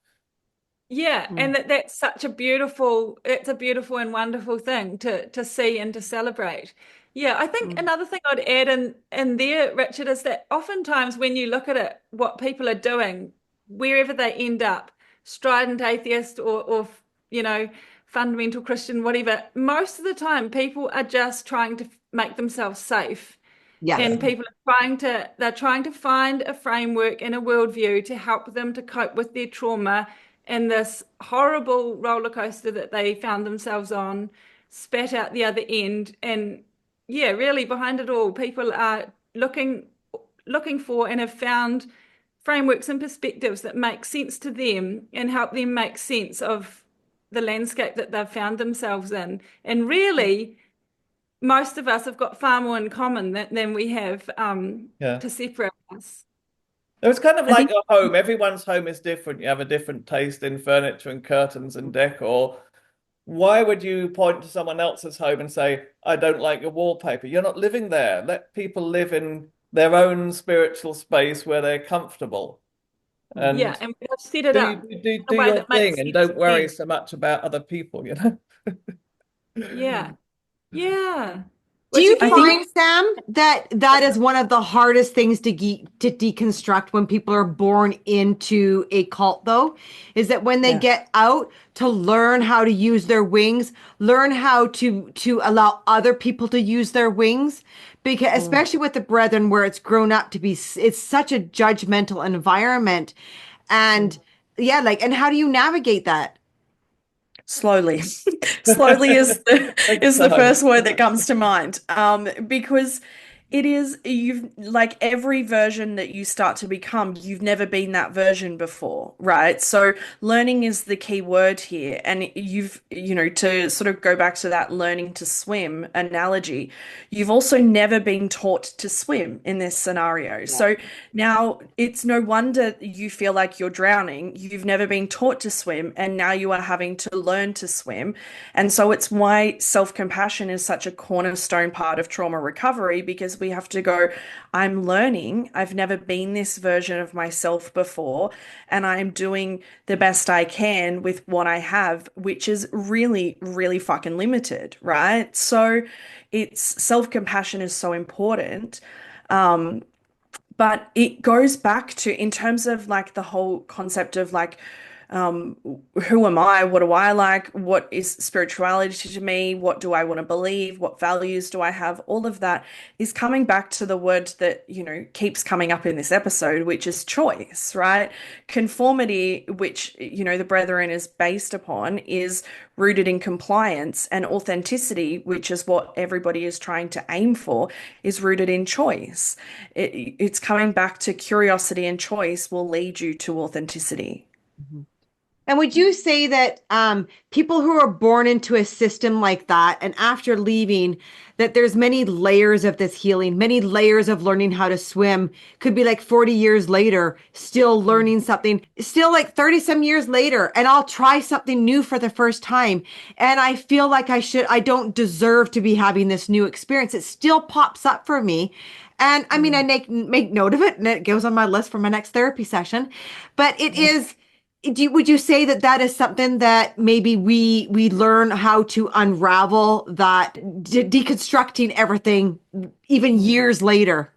Yeah, and that's such a beautiful and wonderful thing to see and to celebrate. Yeah, I think another thing I'd add in there, Richard, is that oftentimes when you look at it, what people are doing, wherever they end up, strident atheist or fundamental Christian, whatever, most of the time people are just trying to make themselves safe. Yes. And people they're trying to find a framework and a worldview to help them to cope with their trauma and this horrible roller coaster that they found themselves on, spat out the other end. And yeah, really behind it all, people are looking for and have found frameworks and perspectives that make sense to them and help them make sense of the landscape that they've found themselves in. And really, most of us have got far more in common than we have to separate us. It's kind of like a home. Everyone's home is different. You have a different taste in furniture and curtains and decor. Why would you point to someone else's home and say, I don't like your wallpaper? You're not living there. Let people live in their own spiritual space where they're comfortable. Yeah, And and we have set it up in do a way your that makes thing and sense don't for worry them. so much about other people, you know? Yeah, yeah. Do Which you I again, think find, Sam, that that is one of the hardest things to deconstruct when people are born into a cult, though, is that when they yeah. get out to learn how to use their wings, learn how to allow other people to use their wings, because Mm. especially with the brethren, where it's grown up to be, it's such a judgmental environment, and yeah, like, and how do you navigate that? Slowly. Slowly Takes is the time. first word that comes to mind. Because it is, you've like every version that you start to become, you've never been that version before, right? So learning is the key word here. And to sort of go back to that learning to swim analogy, you've also never been taught to swim in this scenario. Yeah. So now it's no wonder you feel like you're drowning. You've never been taught to swim, and now you are having to learn to swim. And so it's why self-compassion is such a cornerstone part of trauma recovery, because we have to go, I'm learning. I've never been this version of myself before, and I'm doing the best I can with what I have, which is really, really fucking limited, right? So it's self-compassion is so important. Um, but it goes back to, in terms of like the whole concept of like, um, who am I? What do I like? What is spirituality to me? What do I want to believe? What values do I have? All of that is coming back to the word that, keeps coming up in this episode, which is choice, right? Conformity, which, the Brethren is based upon, is rooted in compliance, and authenticity, which is what everybody is trying to aim for, is rooted in choice. It's coming back to curiosity, and choice will lead you to authenticity. And would you say that people who are born into a system like that, and after leaving, that there's many layers of this healing, many layers of learning how to swim, could be like 40 years later, still learning something, still like 30 some years later, and I'll try something new for the first time. And I feel like I don't deserve to be having this new experience. It still pops up for me. And I mean, I make note of it, and it goes on my list for my next therapy session. But it is, would you say that that is something that maybe we learn how to unravel, that deconstructing everything even years later?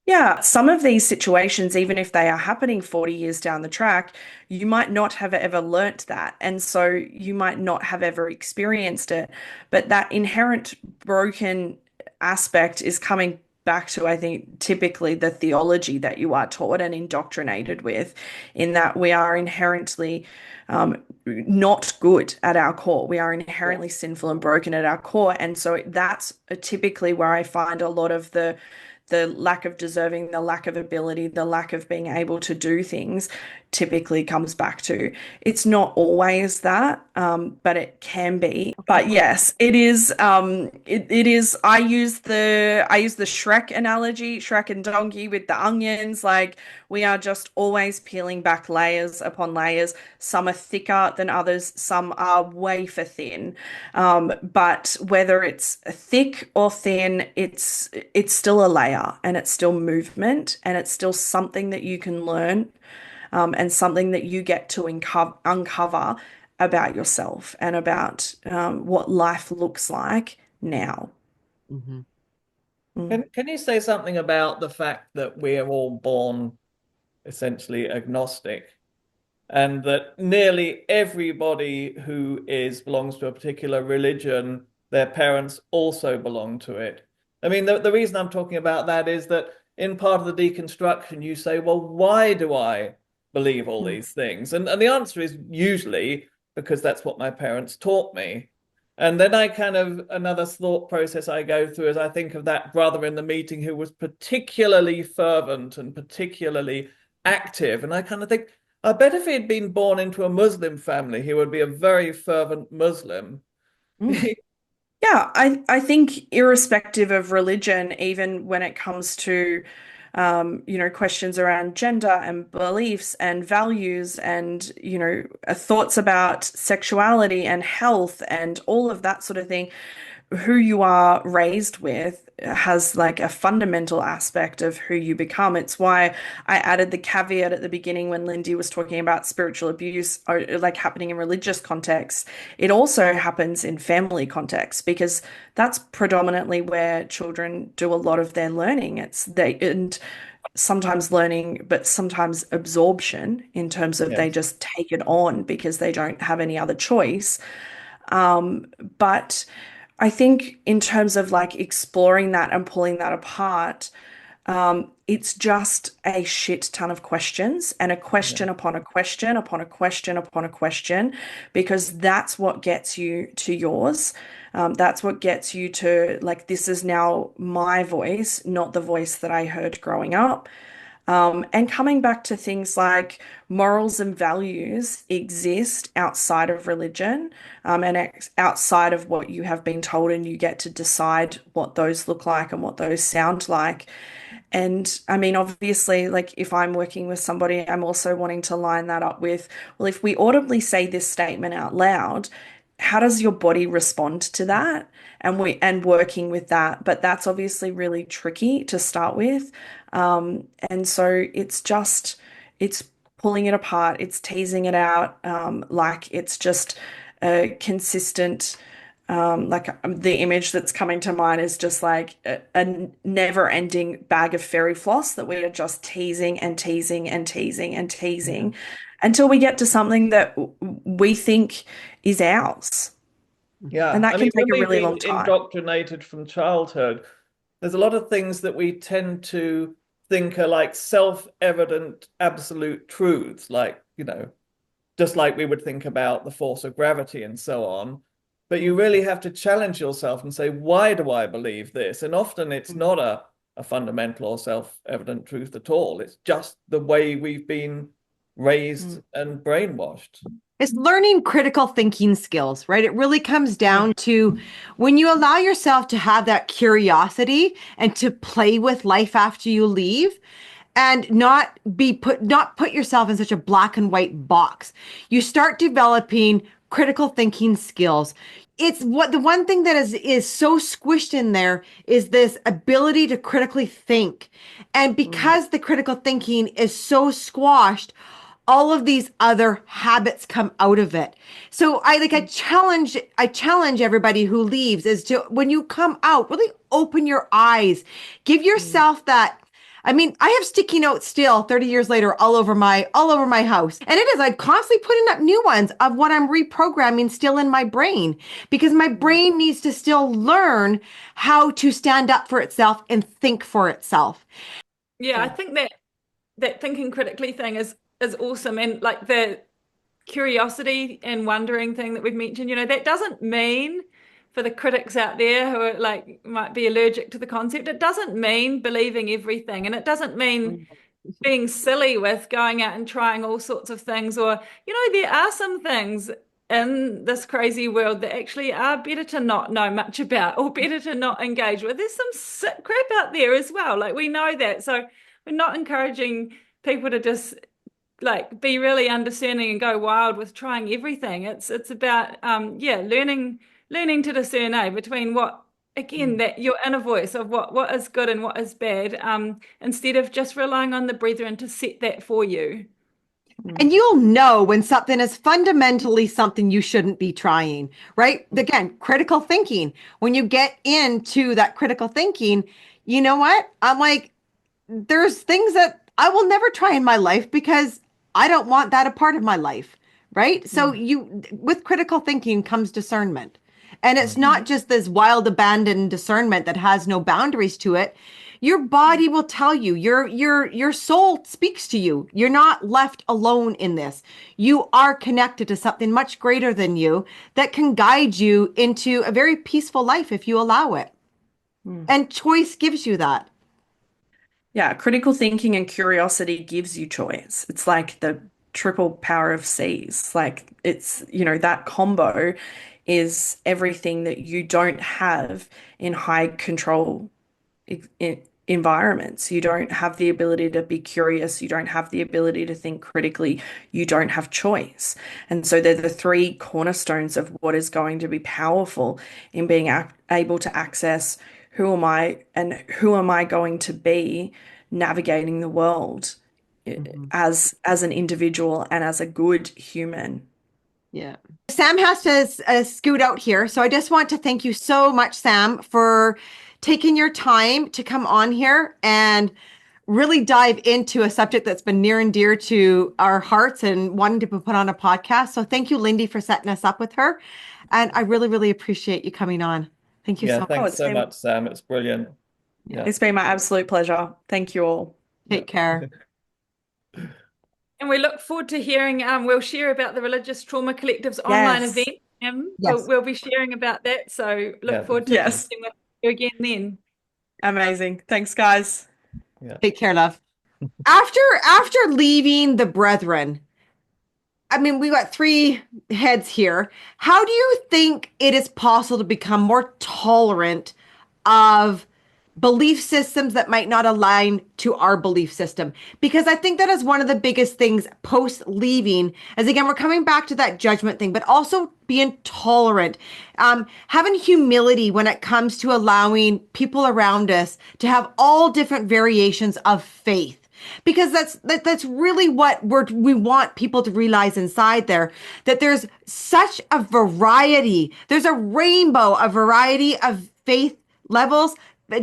Yeah, some of these situations, even if they are happening 40 years down the track, you might not have ever learnt that. And so you might not have ever experienced it. But that inherent broken aspect is coming back to, I think, typically the theology that you are taught and indoctrinated with, in that we are inherently not good at our core. We are inherently sinful and broken at our core. And so that's typically where I find a lot of the lack of deserving, the lack of ability, the lack of being able to do things typically comes back to. It's not always that, but it can be. But yes, it is. It is. I use the Shrek analogy, Shrek and Donkey with the onions. Like, we are just always peeling back layers upon layers. Some are thicker than others. Some are wafer thin. But whether it's thick or thin, it's still a layer, and it's still movement, and it's still something that you can learn, and something that you get to uncover about yourself and about what life looks like now. Mhm. Mm. Can you say something about the fact that we're all born essentially agnostic, and that nearly everybody who belongs to a particular religion, their parents also belong to it? I mean, the reason I'm talking about that is that in part of the deconstruction, you say, well, why do I believe all these things? And the answer is usually because that's what my parents taught me. And then another thought process I go through is I think of that brother in the meeting who was particularly fervent and particularly active. And I kind of think, I bet if he'd been born into a Muslim family, he would be a very fervent Muslim. Mm. Yeah, I think irrespective of religion, even when it comes to, questions around gender and beliefs and values and, thoughts about sexuality and health and all of that sort of thing, who you are raised with has like a fundamental aspect of who you become. It's why I added the caveat at the beginning when Lindy was talking about spiritual abuse or like happening in religious contexts. It also happens in family contexts because that's predominantly where children do a lot of their learning. It's they and sometimes learning, but sometimes absorption in terms of they Yes. just take it on because they don't have any other choice. But I think in terms of like exploring that and pulling that apart, it's just a shit ton of questions and a Yeah. question upon a question upon a question upon a question, because that's what gets you to yours. That's what gets you to like, this is now my voice, not the voice that I heard growing up. And coming back to things like morals and values exist outside of religion, and outside of what you have been told, and you get to decide what those look like and what those sound like. And I mean, obviously, like if I'm working with somebody, I'm also wanting to line that up with, well, if we audibly say this statement out loud, how does your body respond to that? And working with that. But that's obviously really tricky to start with. And so it's pulling it apart, it's teasing it out, like it's just a consistent, the image that's coming to mind is just like a never-ending bag of fairy floss that we are just teasing and teasing and teasing and Yeah. teasing until we get to something that we think is ours. And Yeah. that I can mean, take when a we've really been long time. indoctrinated from childhood, there's a lot of things that we tend to think are like self-evident absolute truths, like, just like we would think about the force of gravity and so on. But you really have to challenge yourself and say, why do I believe this? And often it's not a fundamental or self-evident truth at all. It's just the way we've been raised and brainwashed. It's learning critical thinking skills, right? It really comes down to when you allow yourself to have that curiosity and to play with life after you leave and not put yourself in such a black and white box. You start developing critical thinking skills. It's what the one thing that is so squished in there is this ability to critically think. And because the critical thinking is so squashed, all of these other habits come out of it. So I challenge everybody who leaves is to, when you come out, really open your eyes, give yourself that. I mean, I have sticky notes still 30 years later all over my house. And it is like constantly putting up new ones of what I'm reprogramming still in my brain because my brain needs to still learn how to stand up for itself and think for itself. Yeah, I think that thinking critically thing is awesome, and like the curiosity and wondering thing that we've mentioned, that doesn't mean, for the critics out there who are like might be allergic to the concept, it doesn't mean believing everything, and it doesn't mean being silly with going out and trying all sorts of things, or there are some things in this crazy world that actually are better to not know much about or better to not engage with. There's some sick crap out there as well, like we know that, so we're not encouraging people to just like be really understanding and go wild with trying everything. It's about learning to discern between what, again, that your inner voice of what is good and what is bad, instead of just relying on the brethren to set that for you. And you'll know when something is fundamentally something you shouldn't be trying, right? Again, critical thinking. When you get into that critical thinking, you know what? I'm like, there's things that I will never try in my life because I don't want that a part of my life, right? So with critical thinking comes discernment. And it's not just this wild abandoned discernment that has no boundaries to it. Your body will tell you, your soul speaks to you. You're not left alone in this. You are connected to something much greater than you that can guide you into a very peaceful life if you allow it. And choice gives you that. Yeah, critical thinking and curiosity gives you choice. It's like the triple power of C's. Like it's, that combo is everything that you don't have in high control environments. You don't have the ability to be curious. You don't have the ability to think critically. You don't have choice. And so they're the three cornerstones of what is going to be powerful in being able to access who am I and who am I going to be navigating the world as an individual and as a good human. Yeah. Sam has to scoot out here. So I just want to thank you so much, Sam, for taking your time to come on here and really dive into a subject that's been near and dear to our hearts and wanting to be put on a podcast. So thank you, Lindy, for setting us up with her. And I really, really appreciate you coming on. Thank you so much. Thanks so much, Sam. It's brilliant. It's been my absolute pleasure. Thank you all. Take care. And we look forward to hearing, we'll share about the Religious Trauma Collective's online event. We'll be sharing about that. So look forward to seeing you again then. Amazing. Thanks, guys. Take care, love. After leaving the Brethren, I mean, we got three heads here. How do you think it is possible to become more tolerant of belief systems that might not align to our belief system? Because I think that is one of the biggest things post leaving, as again, we're coming back to that judgment thing, but also being tolerant, having humility when it comes to allowing people around us to have all different variations of faith. Because that's really what we want people to realize inside there, that there's such a variety. There's a rainbow, a variety of faith levels,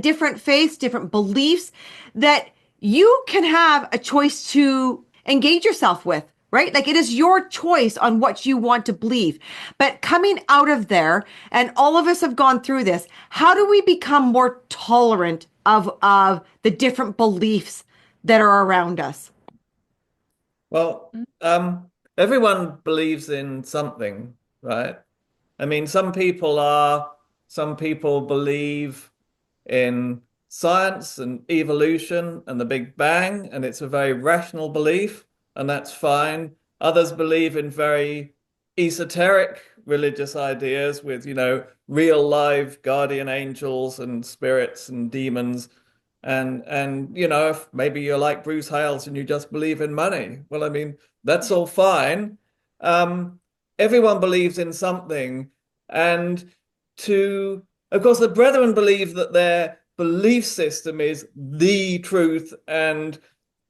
different faiths, different beliefs that you can have a choice to engage yourself with, right? Like it is your choice on what you want to believe. But coming out of there, and all of us have gone through this, how do we become more tolerant of the different beliefs that are around us? Well, everyone believes in something, right? I mean, some people believe in science and evolution and the Big Bang, and it's a very rational belief, and that's fine. Others believe in very esoteric religious ideas with, real live guardian angels and spirits and demons. And if maybe you're like Bruce Hales and you just believe in money, well, I mean, that's all fine. Everyone believes in something. And of course, the Brethren believe that their belief system is the truth and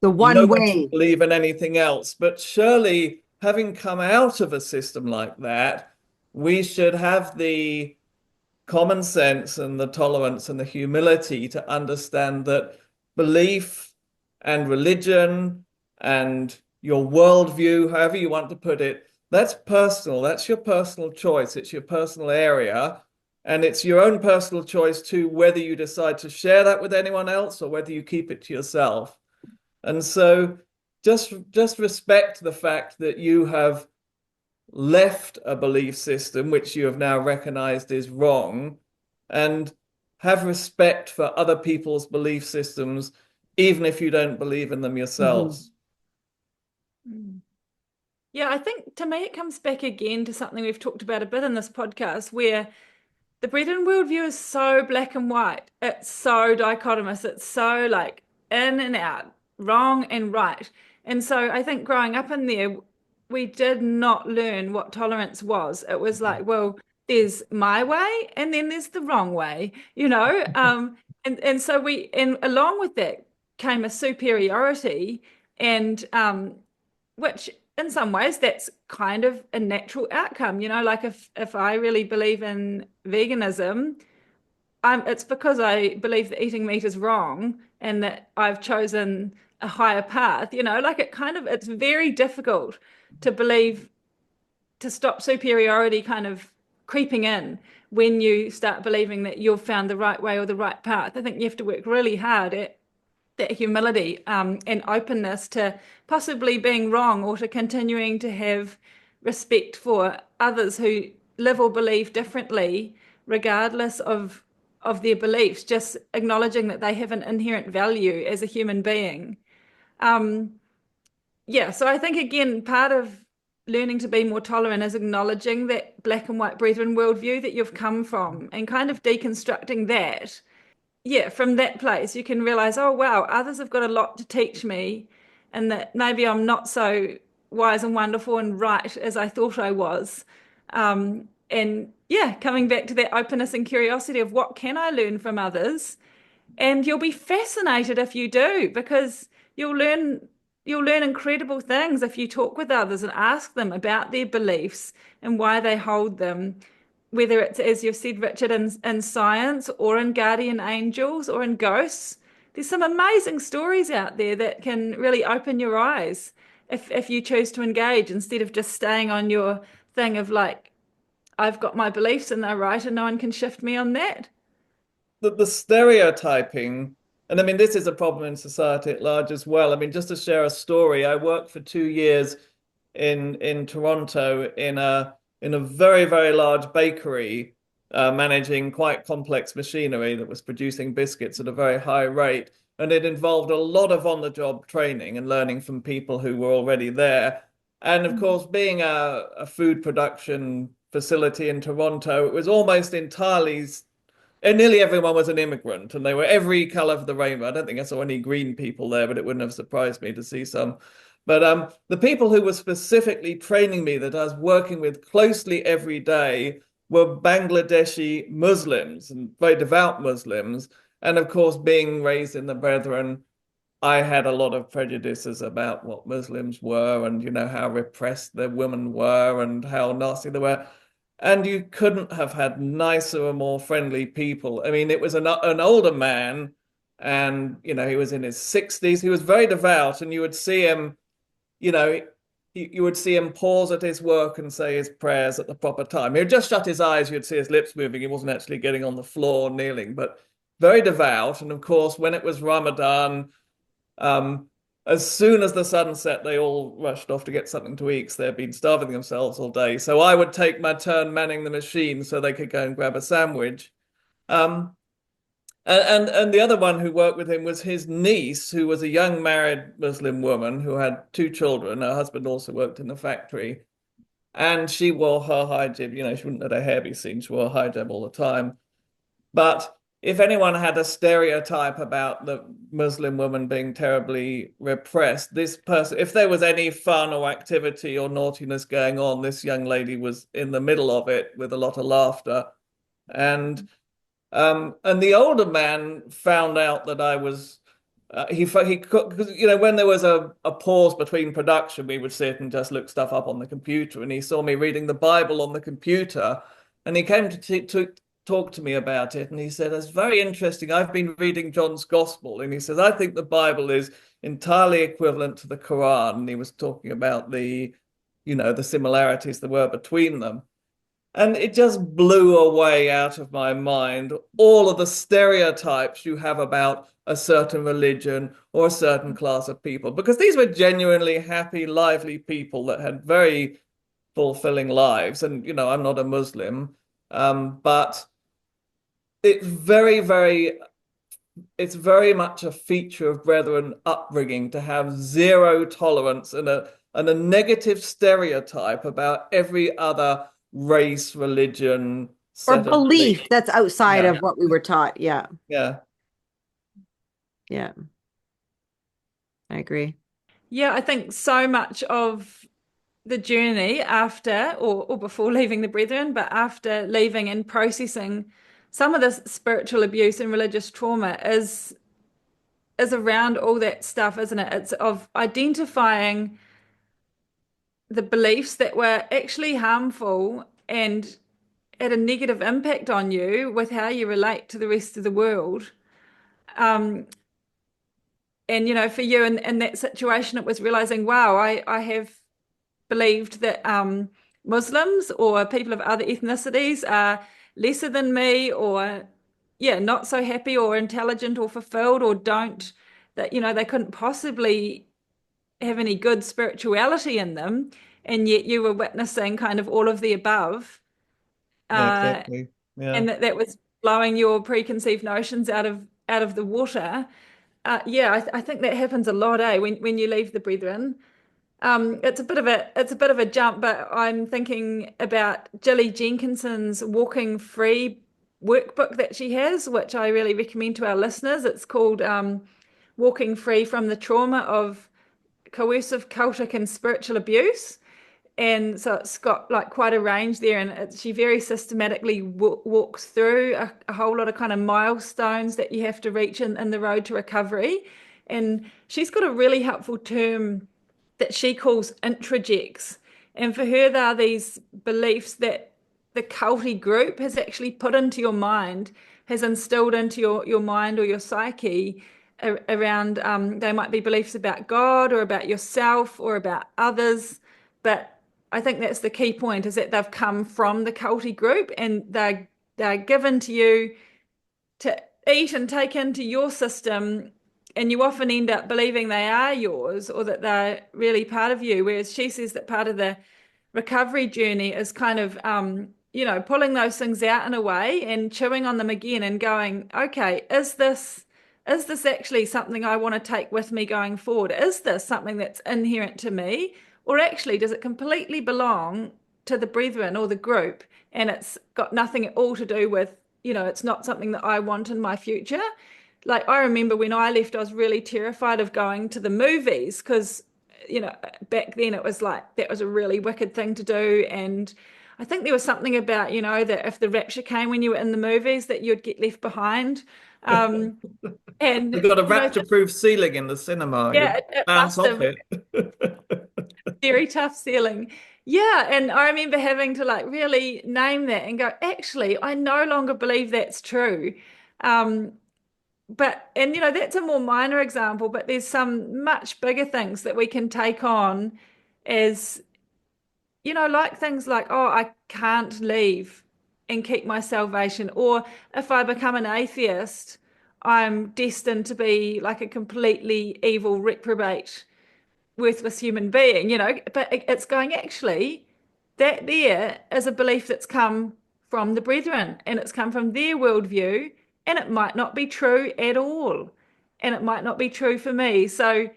the one no way. one should believe in anything else. But surely, having come out of a system like that, we should have the common sense and the tolerance and the humility to understand that belief and religion and your worldview, however you want to put it, that's personal. That's your personal choice. It's your personal area. And it's your own personal choice too, whether you decide to share that with anyone else or whether you keep it to yourself. And so just respect the fact that you have left a belief system which you have now recognized is wrong, and have respect for other people's belief systems, even if you don't believe in them yourselves. Yeah, I think to me it comes back again to something we've talked about a bit in this podcast, where the Brethren worldview is so black and white. It's so dichotomous. It's so like in and out, wrong and right. And so I think growing up in there, we did not learn what tolerance was. It was like, well, there's my way and then there's the wrong way, and so and along with that came a superiority, and which in some ways that's kind of a natural outcome, like if I really believe in veganism, it's because I believe that eating meat is wrong and that I've chosen a higher path, like it's very difficult to stop superiority kind of creeping in when you start believing that you've found the right way or the right path. I think you have to work really hard at that humility and openness to possibly being wrong, or to continuing to have respect for others who live or believe differently, regardless of their beliefs, just acknowledging that they have an inherent value as a human being. So I think, again, part of learning to be more tolerant is acknowledging that black and white Brethren worldview that you've come from and kind of deconstructing that, yeah, from that place, you can realize, oh, wow, others have got a lot to teach me, and that maybe I'm not so wise and wonderful and right as I thought I was. And yeah, coming back to that openness and curiosity of what can I learn from others? And you'll be fascinated if you do, because you'll learn incredible things if you talk with others and ask them about their beliefs and why they hold them, whether it's, as you've said, Richard, in science or in guardian angels or in ghosts. There's some amazing stories out there that can really open your eyes if you choose to engage instead of just staying on your thing of like, I've got my beliefs and they're right and no one can shift me on that. The stereotyping, and I mean, this is a problem in society at large as well. I mean, just to share a story, I worked for 2 years in Toronto in a very, very large bakery, managing quite complex machinery that was producing biscuits at a very high rate. And it involved a lot of on-the-job training and learning from people who were already there. And of course, being a food production facility in Toronto, it was almost entirely, and nearly everyone was an immigrant, and they were every color of the rainbow. I don't think I saw any green people there, but it wouldn't have surprised me to see some. But the people who were specifically training me that I was working with closely every day were Bangladeshi Muslims and very devout Muslims. And of course, being raised in the Brethren, I had a lot of prejudices about what Muslims were and, how repressed the women were and how nasty they were. And you couldn't have had nicer or more friendly people. I mean, it was an older man, and, he was in his 60s. He was very devout, and you would see him, you know, you would see him pause at his work and say his prayers at the proper time. He'd just shut his eyes, you'd see his lips moving. He wasn't actually getting on the floor kneeling, but very devout. And of course, when it was Ramadan, um, as soon as the sun set, they all rushed off to get something to eat because they'd been starving themselves all day. So I would take my turn manning the machine so they could go and grab a sandwich. Um, and the other one who worked with him was his niece, who was a young married Muslim woman who had 2 children. Her husband also worked in the factory. And she wore her hijab. She wouldn't let her hair be seen. She wore a hijab all the time. But if anyone had a stereotype about the Muslim woman being terribly repressed, this person, if there was any fun or activity or naughtiness going on, this young lady was in the middle of it with a lot of laughter. And the older man found out that I was, because, when there was a pause between production, we would sit and just look stuff up on the computer. And he saw me reading the Bible on the computer, and he came to talk to me about it. And he said, "It's very interesting. I've been reading John's Gospel." And he says, "I think the Bible is entirely equivalent to the Quran." And he was talking about the similarities there were between them. And it just blew away out of my mind all of the stereotypes you have about a certain religion or a certain class of people, because these were genuinely happy, lively people that had very fulfilling lives. And, I'm not a Muslim, but it's it's very much a feature of Brethren upbringing to have zero tolerance and a negative stereotype about every other race, religion, Or set of belief that's outside Yeah. of what we were taught. Yeah. Yeah. Yeah. I agree. Yeah, I think so much of the journey after or before leaving the Brethren, but after leaving and processing some of this spiritual abuse and religious trauma is around all that stuff, isn't it? It's of identifying the beliefs that were actually harmful and had a negative impact on you with how you relate to the rest of the world. And for you in that situation, it was realizing, wow, I have believed that Muslims or people of other ethnicities are lesser than me, or not so happy or intelligent or fulfilled, or don't, that they couldn't possibly have any good spirituality in them, and yet you were witnessing kind of all of the above, Yeah, uh, exactly. Yeah. and that was blowing your preconceived notions out of the water. I think that happens a lot, when you leave the Brethren. It's a bit of a jump, but I'm thinking about Jilly Jenkinson's Walking Free workbook that she has, which I really recommend to our listeners. It's called Walking Free from the Trauma of Coercive, Cultic, and Spiritual Abuse. And so it's got like quite a range there, and she very systematically walks through a whole lot of kind of milestones that you have to reach in the road to recovery. And she's got a really helpful term that she calls introjects. And for her, there are these beliefs that the culty group has actually put into your mind, has instilled into your mind or your psyche around, they might be beliefs about God or about yourself or about others. But I think that's the key point, is that they've come from the culty group, and they're given to you to eat and take into your system, and you often end up believing they are yours or that they're really part of you. Whereas she says that part of the recovery journey is kind of pulling those things out in a way and chewing on them again and going, okay, is this actually something I want to take with me going forward? Is this something that's inherent to me? Or actually, does it completely belong to the brethren or the group, and it's got nothing at all to do with, it's not something that I want in my future? Like, I remember when I left, I was really terrified of going to the movies because, back then it was like, that was a really wicked thing to do. And I think there was something about, that if the rapture came when you were in the movies, that you'd get left behind. And We've got a rapture-proof ceiling in the cinema. Yeah, it Bounce must off have. it. Very tough ceiling. Yeah, and I remember having to like really name that and go, actually, I no longer believe that's true. Um, and that's a more minor example, but there's some much bigger things that we can take on as, like things like, oh, I can't leave and keep my salvation. Or if I become an atheist, I'm destined to be like a completely evil reprobate, worthless human being, but it's going, actually, that there is a belief that's come from the brethren, and it's come from their worldview, and it might not be true at all, and it might not be true for me. So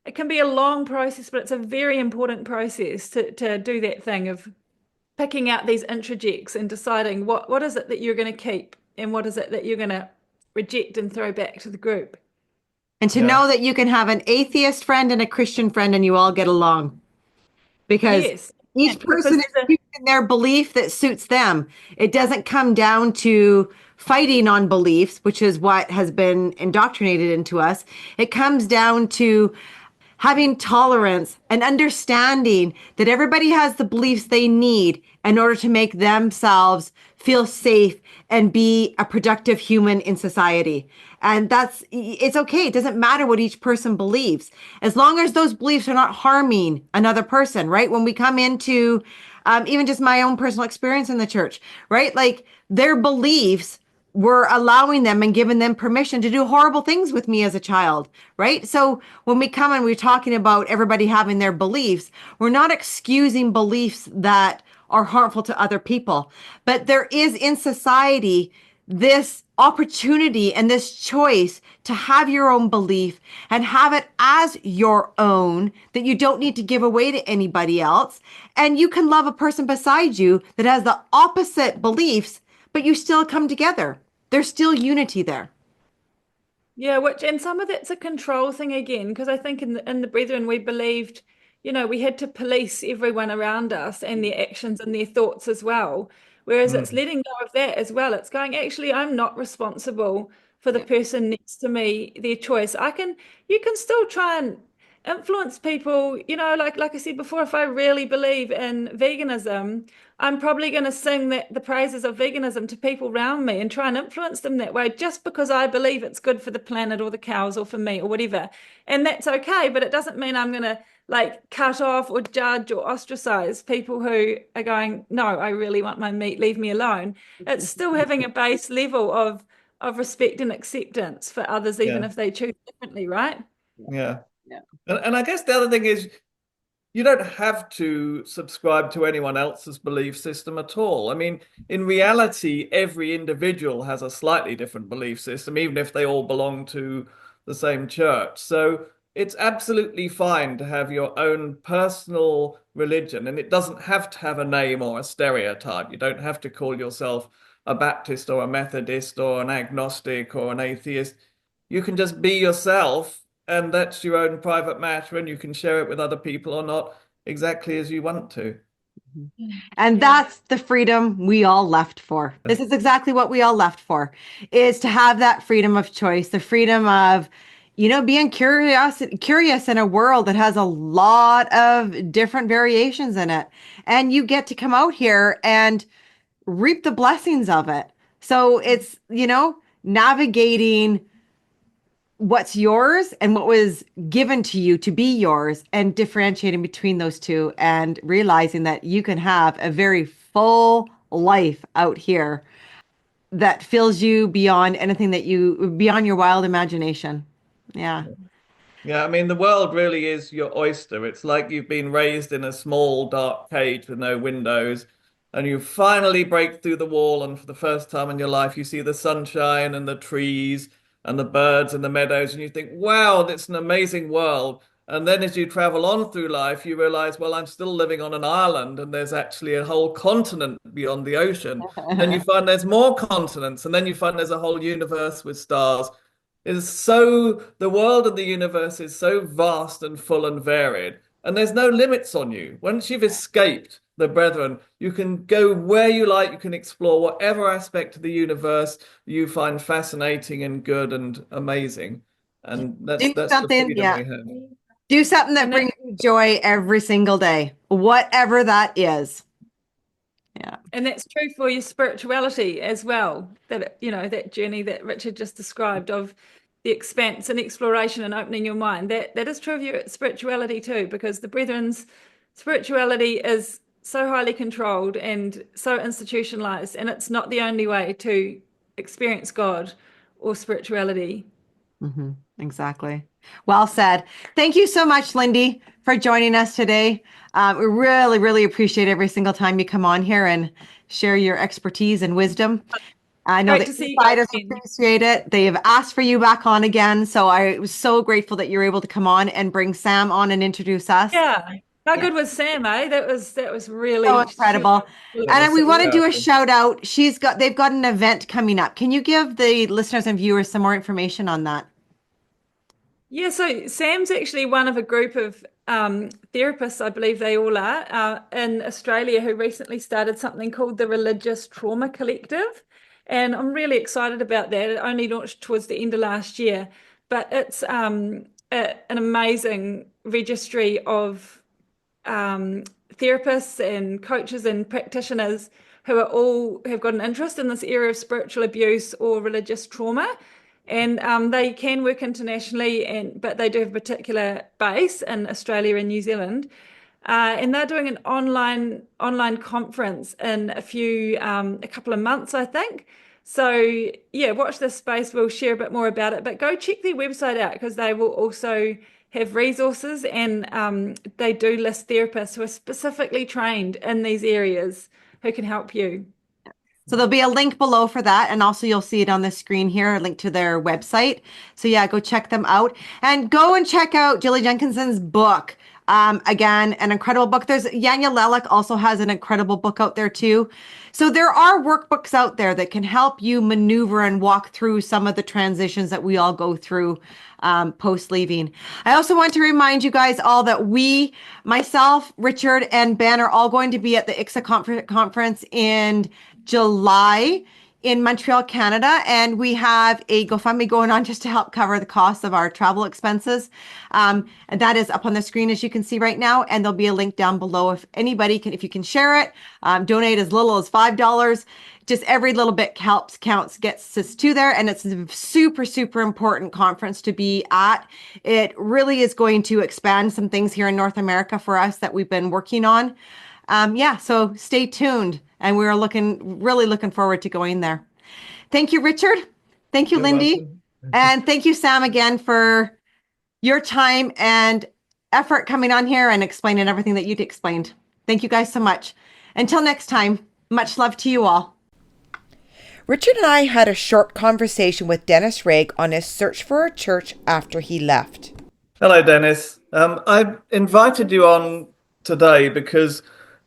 it can be a long process, but it's a very important process to do that thing of picking out these introjects and deciding what is it that you're going to keep and what is it that you're going to reject and throw back to the group. And to know that you can have an atheist friend and a Christian friend and you all get along. Because Yes. each person is choosing their belief that suits them. It doesn't come down to fighting on beliefs, which is what has been indoctrinated into us. It comes down to having tolerance and understanding that everybody has the beliefs they need in order to make themselves feel safe and be a productive human in society. And it's okay. It doesn't matter what each person believes, as long as those beliefs are not harming another person, right? When we come into even just my own personal experience in the church, right? Like, their beliefs were allowing them and giving them permission to do horrible things with me as a child, right? So when we come and we're talking about everybody having their beliefs, we're not excusing beliefs that are harmful to other people. But there is in society this opportunity and this choice to have your own belief and have it as your own, that you don't need to give away to anybody else. And you can love a person beside you that has the opposite beliefs, but you still come together. There's still unity there. Yeah, and some of that's a control thing again, because I think in the Brethren we believed, we had to police everyone around us and their actions and their thoughts as well. Whereas it's letting go of that as well. It's going, actually, I'm not responsible for the person next to me, their choice. You can still try and influence people, like I said before, if I really believe in veganism, I'm probably going to sing the praises of veganism to people around me and try and influence them that way, just because I believe it's good for the planet or the cows or for me or whatever. And that's okay, but it doesn't mean I'm going to like cut off or judge or ostracize people who are going, no, I really want my meat, leave me alone. It's still having a base level of respect and acceptance for others, even if they choose differently, right? Yeah. And I guess the other thing is, you don't have to subscribe to anyone else's belief system at all. I mean, in reality, every individual has a slightly different belief system, even if they all belong to the same church. So it's absolutely fine to have your own personal religion, and it doesn't have to have a name or a stereotype. You don't have to call yourself a Baptist or a Methodist or an agnostic or an atheist. You can just be yourself, and that's your own private matter, and you can share it with other people or not exactly as you want to. And that's the freedom we all left for. This is exactly what we all left for, is to have that freedom of choice, the freedom of, being curious in a world that has a lot of different variations in it. And you get to come out here and reap the blessings of it. So it's, navigating what's yours and what was given to you to be yours, and differentiating between those two, and realizing that you can have a very full life out here that fills you beyond anything beyond your wild imagination. Yeah. Yeah, I mean, the world really is your oyster. It's like you've been raised in a small, dark cage with no windows, and you finally break through the wall, and for the first time in your life, you see the sunshine and the trees and the birds and the meadows, and you think, wow, that's an amazing world. And then as you travel on through life, you realize, well, I'm still living on an island, and there's actually a whole continent beyond the ocean. Then you find there's more continents, and then you find there's a whole universe with stars. The world and the universe is so vast and full and varied, and there's no limits on you. Once you've escaped the brethren, you can go where you like, you can explore whatever aspect of the universe you find fascinating and good and amazing. And that's the freedom we have. Do something that brings you joy every single day, whatever that is. Yeah. And that's true for your spirituality as well. That, that journey that Richard just described of the expanse and exploration and opening your mind. That is true of your spirituality too, because the Brethren's spirituality is so highly controlled and so institutionalized, and it's not the only way to experience God or spirituality. Mm-hmm. Exactly. Well said. Thank you so much, Lindy, for joining us today. We really, really appreciate every single time you come on here and share your expertise and wisdom. I know that insiders appreciate it. They have asked for you back on again. So I was so grateful that you're able to come on and bring Sam on and introduce us. Yeah. How good was Sam, eh? That was really so incredible. And we want to do a shout out. They've got an event coming up. Can you give the listeners and viewers some more information on that? Yeah, so Sam's actually one of a group of therapists, I believe they all are, in Australia, who recently started something called the Religious Trauma Collective. And I'm really excited about that. It only launched towards the end of last year, but it's an amazing registry of therapists and coaches and practitioners who have got an interest in this area of spiritual abuse or religious trauma. And they can work internationally, but they do have a particular base in Australia and New Zealand. And they're doing an online conference in a couple of months, I think. So yeah, watch this space. We'll share a bit more about it. But go check their website out, because they will also have resources, and they do list therapists who are specifically trained in these areas who can help you. So there'll be a link below for that. And also you'll see it on the screen here, a link to their website. So yeah, go check them out, and go and check out Julie Jenkinson's book. Again, an incredible book. There's Yanya Lelek also has an incredible book out there too. So there are workbooks out there that can help you maneuver and walk through some of the transitions that we all go through post leaving. I also want to remind you guys all that myself, Richard, and Ben are all going to be at the ICSA conference in July in Montreal, Canada, and we have a GoFundMe going on just to help cover the cost of our travel expenses. And that is up on the screen, as you can see right now, and there'll be a link down below if you can share it, donate as little as $5. Just every little bit counts, gets us to there, and it's a super, super important conference to be at. It really is going to expand some things here in North America for us that we've been working on. So stay tuned, and we're really looking forward to going there. Thank you, Richard. Thank you, Lindy. And thank you, Sam, again for your time and effort coming on here and explaining everything that you'd explained. Thank you guys so much. Until next time, much love to you all. Richard and I had a short conversation with Dennis Wragge on his search for a church after he left. Hello, Dennis. I invited you on today because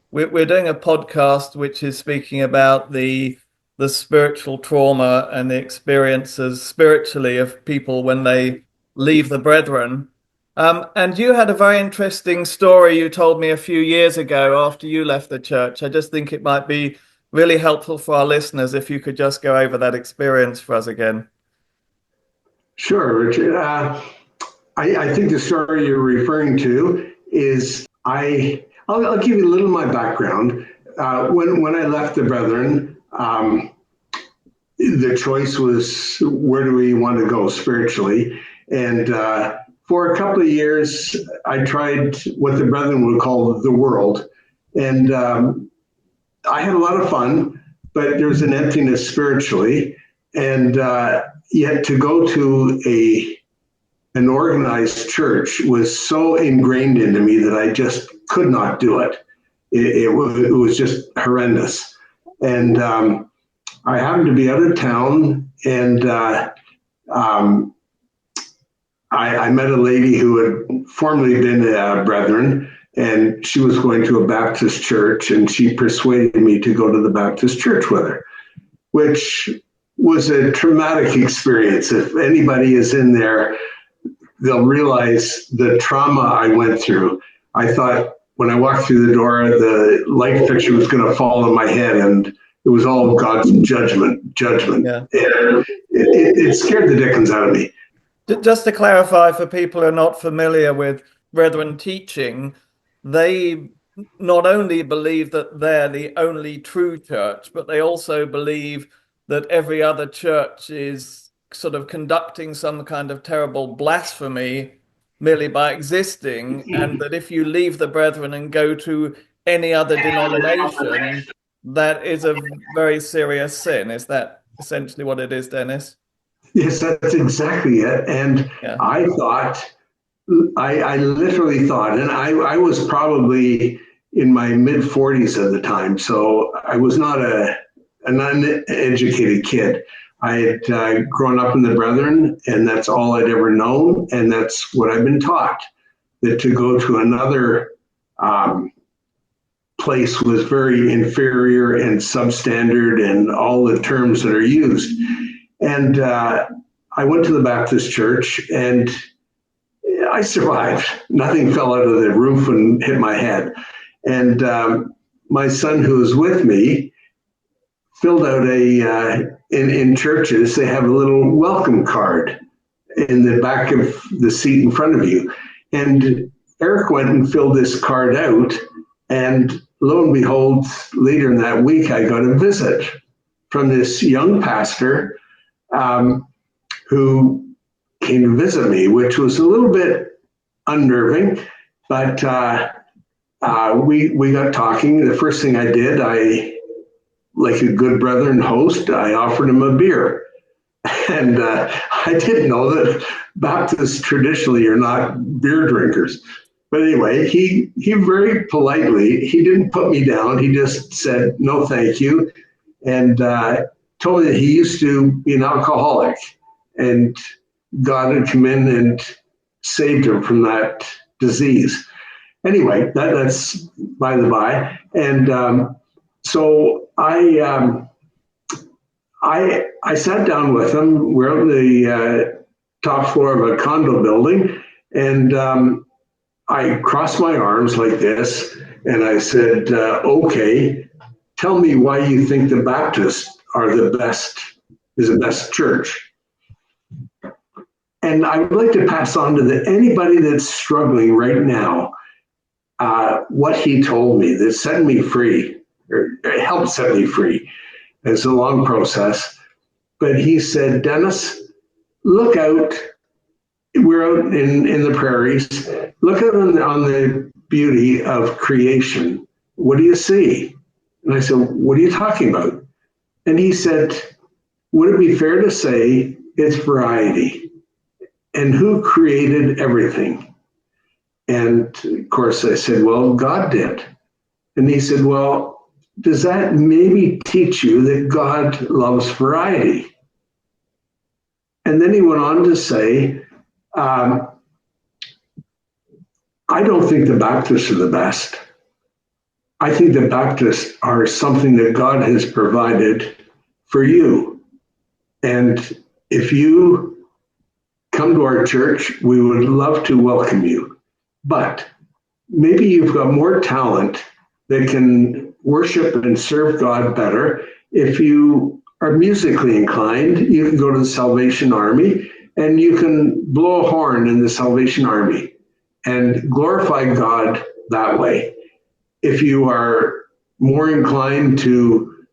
we're doing a podcast which is speaking about the the spiritual trauma and the experiences spiritually of people when they leave the Brethren. And you had a very interesting story you told me a few years ago after you left the church. I just think it might be really helpful for our listeners if you could just go over that experience for us again. Sure, Richard. I think the story you're referring to is I'll give you a little of my background. When I left the Brethren, the choice was, where do we want to go spiritually? And for a couple of years, I tried what the Brethren would call the world. And I had a lot of fun, but there was an emptiness spiritually. And yet to go to an organized church was so ingrained into me that I just could not do it. It was just horrendous. And I happened to be out of town, and I met a lady who had formerly been a Brethren, and she was going to a Baptist church, and she persuaded me to go to the Baptist church with her, which was a traumatic experience. If anybody is in there, they'll realize the trauma I went through. I thought when I walked through the door, the light fixture was going to fall on my head, and it was all God's judgment. Yeah. And it scared the dickens out of me. Just to clarify for people who are not familiar with Brethren teaching, they not only believe that they're the only true church, but they also believe that every other church is sort of conducting some kind of terrible blasphemy merely by existing, and that if you leave the Brethren and go to any other denomination, that is a very serious sin. Is that essentially what it is, Dennis? Yes, that's exactly it. And yeah. I literally thought, and I was probably in my mid 40s at the time, so I was not an uneducated kid. I had grown up in the Brethren, and that's all I'd ever known, and that's what I've been taught, that to go to another place was very inferior and substandard and all the terms that are used. And I went to the Baptist church, and I survived. Nothing fell out of the roof and hit my head. And my son, who was with me, filled out in churches, they have a little welcome card in the back of the seat in front of you. And Eric went and filled this card out, and lo and behold, later in that week, I got a visit from this young pastor who came to visit me, which was a little bit unnerving, but we got talking. The first thing I did, like a good Brethren host, I offered him a beer. And I didn't know that Baptists traditionally are not beer drinkers. But anyway, he very politely, he didn't put me down. He just said, no, thank you. And told me that he used to be an alcoholic, and God had come in and saved him from that disease. Anyway, that's by the by. And so I sat down with him. We're on the top floor of a condo building, and I crossed my arms like this, and I said, okay, tell me why you think the Baptists are the best church. And I would like to pass on to anybody that's struggling right now, what he told me that set me free, or helped set me free. It's a long process. But he said, Dennis, look out. We're out in the prairies. Look out on the beauty of creation. What do you see? And I said, what are you talking about? And he said, would it be fair to say it's variety? And who created everything? And of course I said, well, God did. And he said, well, does that maybe teach you that God loves variety? And then he went on to say, I don't think the Baptists are the best. I think the Baptists are something that God has provided for you. And if you come to our church, we would love to welcome you. But maybe you've got more talent that can worship and serve God better. If you are musically inclined, you can go to the Salvation Army and you can blow a horn in the Salvation Army and glorify God that way. If you are more inclined to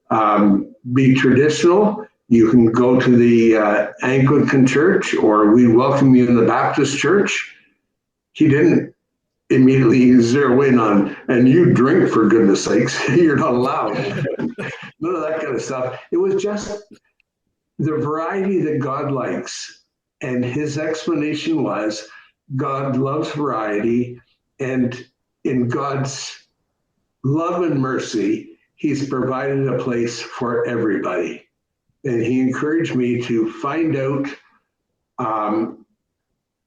be traditional, you can go to the Anglican church, or we welcome you in the Baptist church. He didn't immediately zero in on, and you drink, for goodness sakes, you're not allowed. None of that kind of stuff. It was just the variety that God likes. And his explanation was God loves variety, and in God's love and mercy, he's provided a place for everybody. And he encouraged me to find out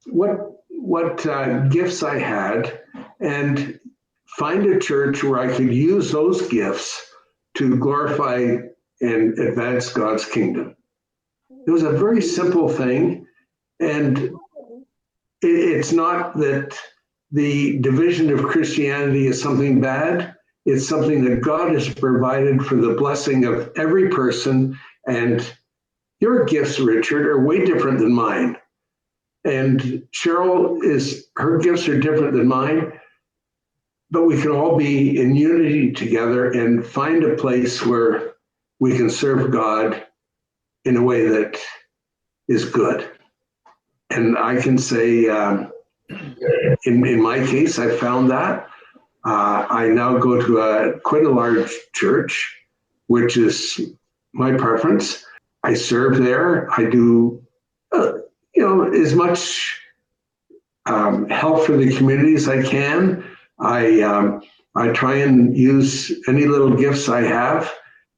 what gifts I had and find a church where I could use those gifts to glorify and advance God's kingdom. It was a very simple thing. And it's not that the division of Christianity is something bad. It's something that God has provided for the blessing of every person. And your gifts, Richard, are way different than mine. And Cheryl, her gifts are different than mine. But we can all be in unity together and find a place where we can serve God in a way that is good. And I can say, in my case, I found that. I now go to quite a large church, which is my preference. I serve there. I do, as much help for the community as I can. I try and use any little gifts I have.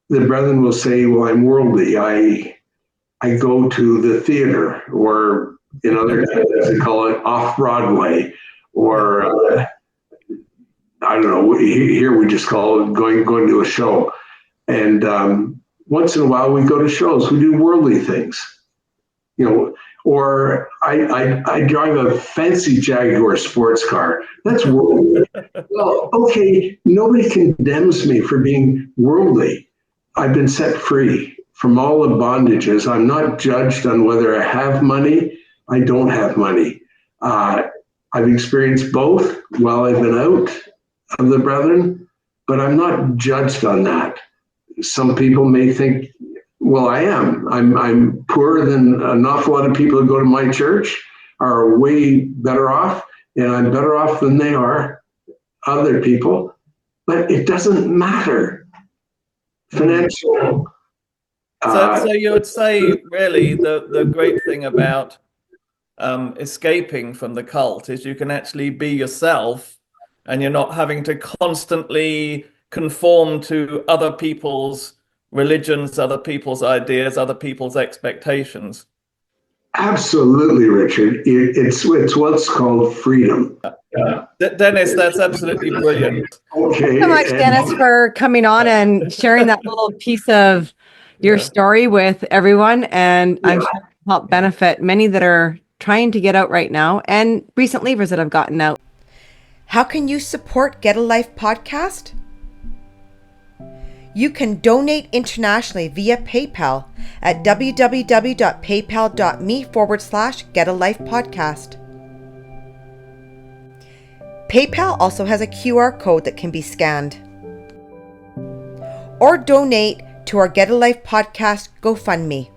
The brethren will say, well, I'm worldly. I go to the theater, or in other countries they call it off-Broadway, or I don't know, here we just call it going to a show. And once in a while we go to shows, we do worldly things, or I drive a fancy Jaguar sports car. That's worldly. Well, okay, nobody condemns me for being worldly. I've been set free from all the bondages. I'm not judged on whether I have money, I don't have money. I've experienced both while I've been out of the brethren, but I'm not judged on that. Some people may think, well, I am. I'm poorer than an awful lot of people who go to my church are way better off, and I'm better off than they are, other people. But it doesn't matter. Financial. So you would say, really, the great thing about escaping from the cult is you can actually be yourself, and you're not having to constantly conform to other people's religions, other people's ideas, other people's expectations. Absolutely, Richard. It's what's called freedom. Dennis, that's absolutely brilliant. Okay. Thanks so much, Dennis, for coming on and sharing that little piece of your story with everyone. And I'm sure it'll help benefit many that are trying to get out right now, and recent leavers that have gotten out. How can you support Get a Life podcast? You can donate internationally via PayPal at www.paypal.me/getalifepodcast. PayPal also has a QR code that can be scanned. Or donate to our Get a Life podcast GoFundMe.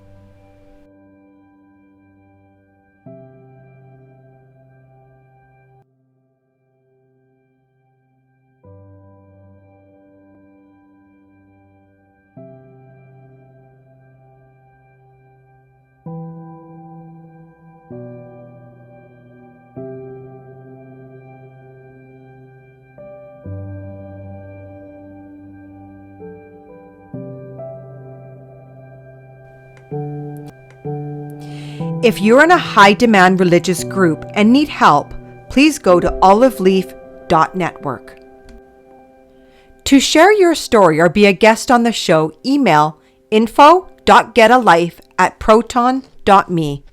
If you're in a high-demand religious group and need help, please go to oliveleaf.network. To share your story or be a guest on the show, email info www.getalife@proton.me.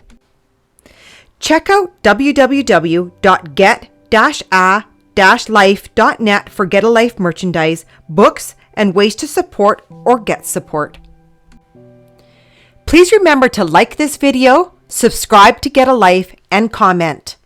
Check out www.get-a-life.net for Get a Life merchandise, books, and ways to support or get support. Please remember to like this video, subscribe to Get a Life, and comment.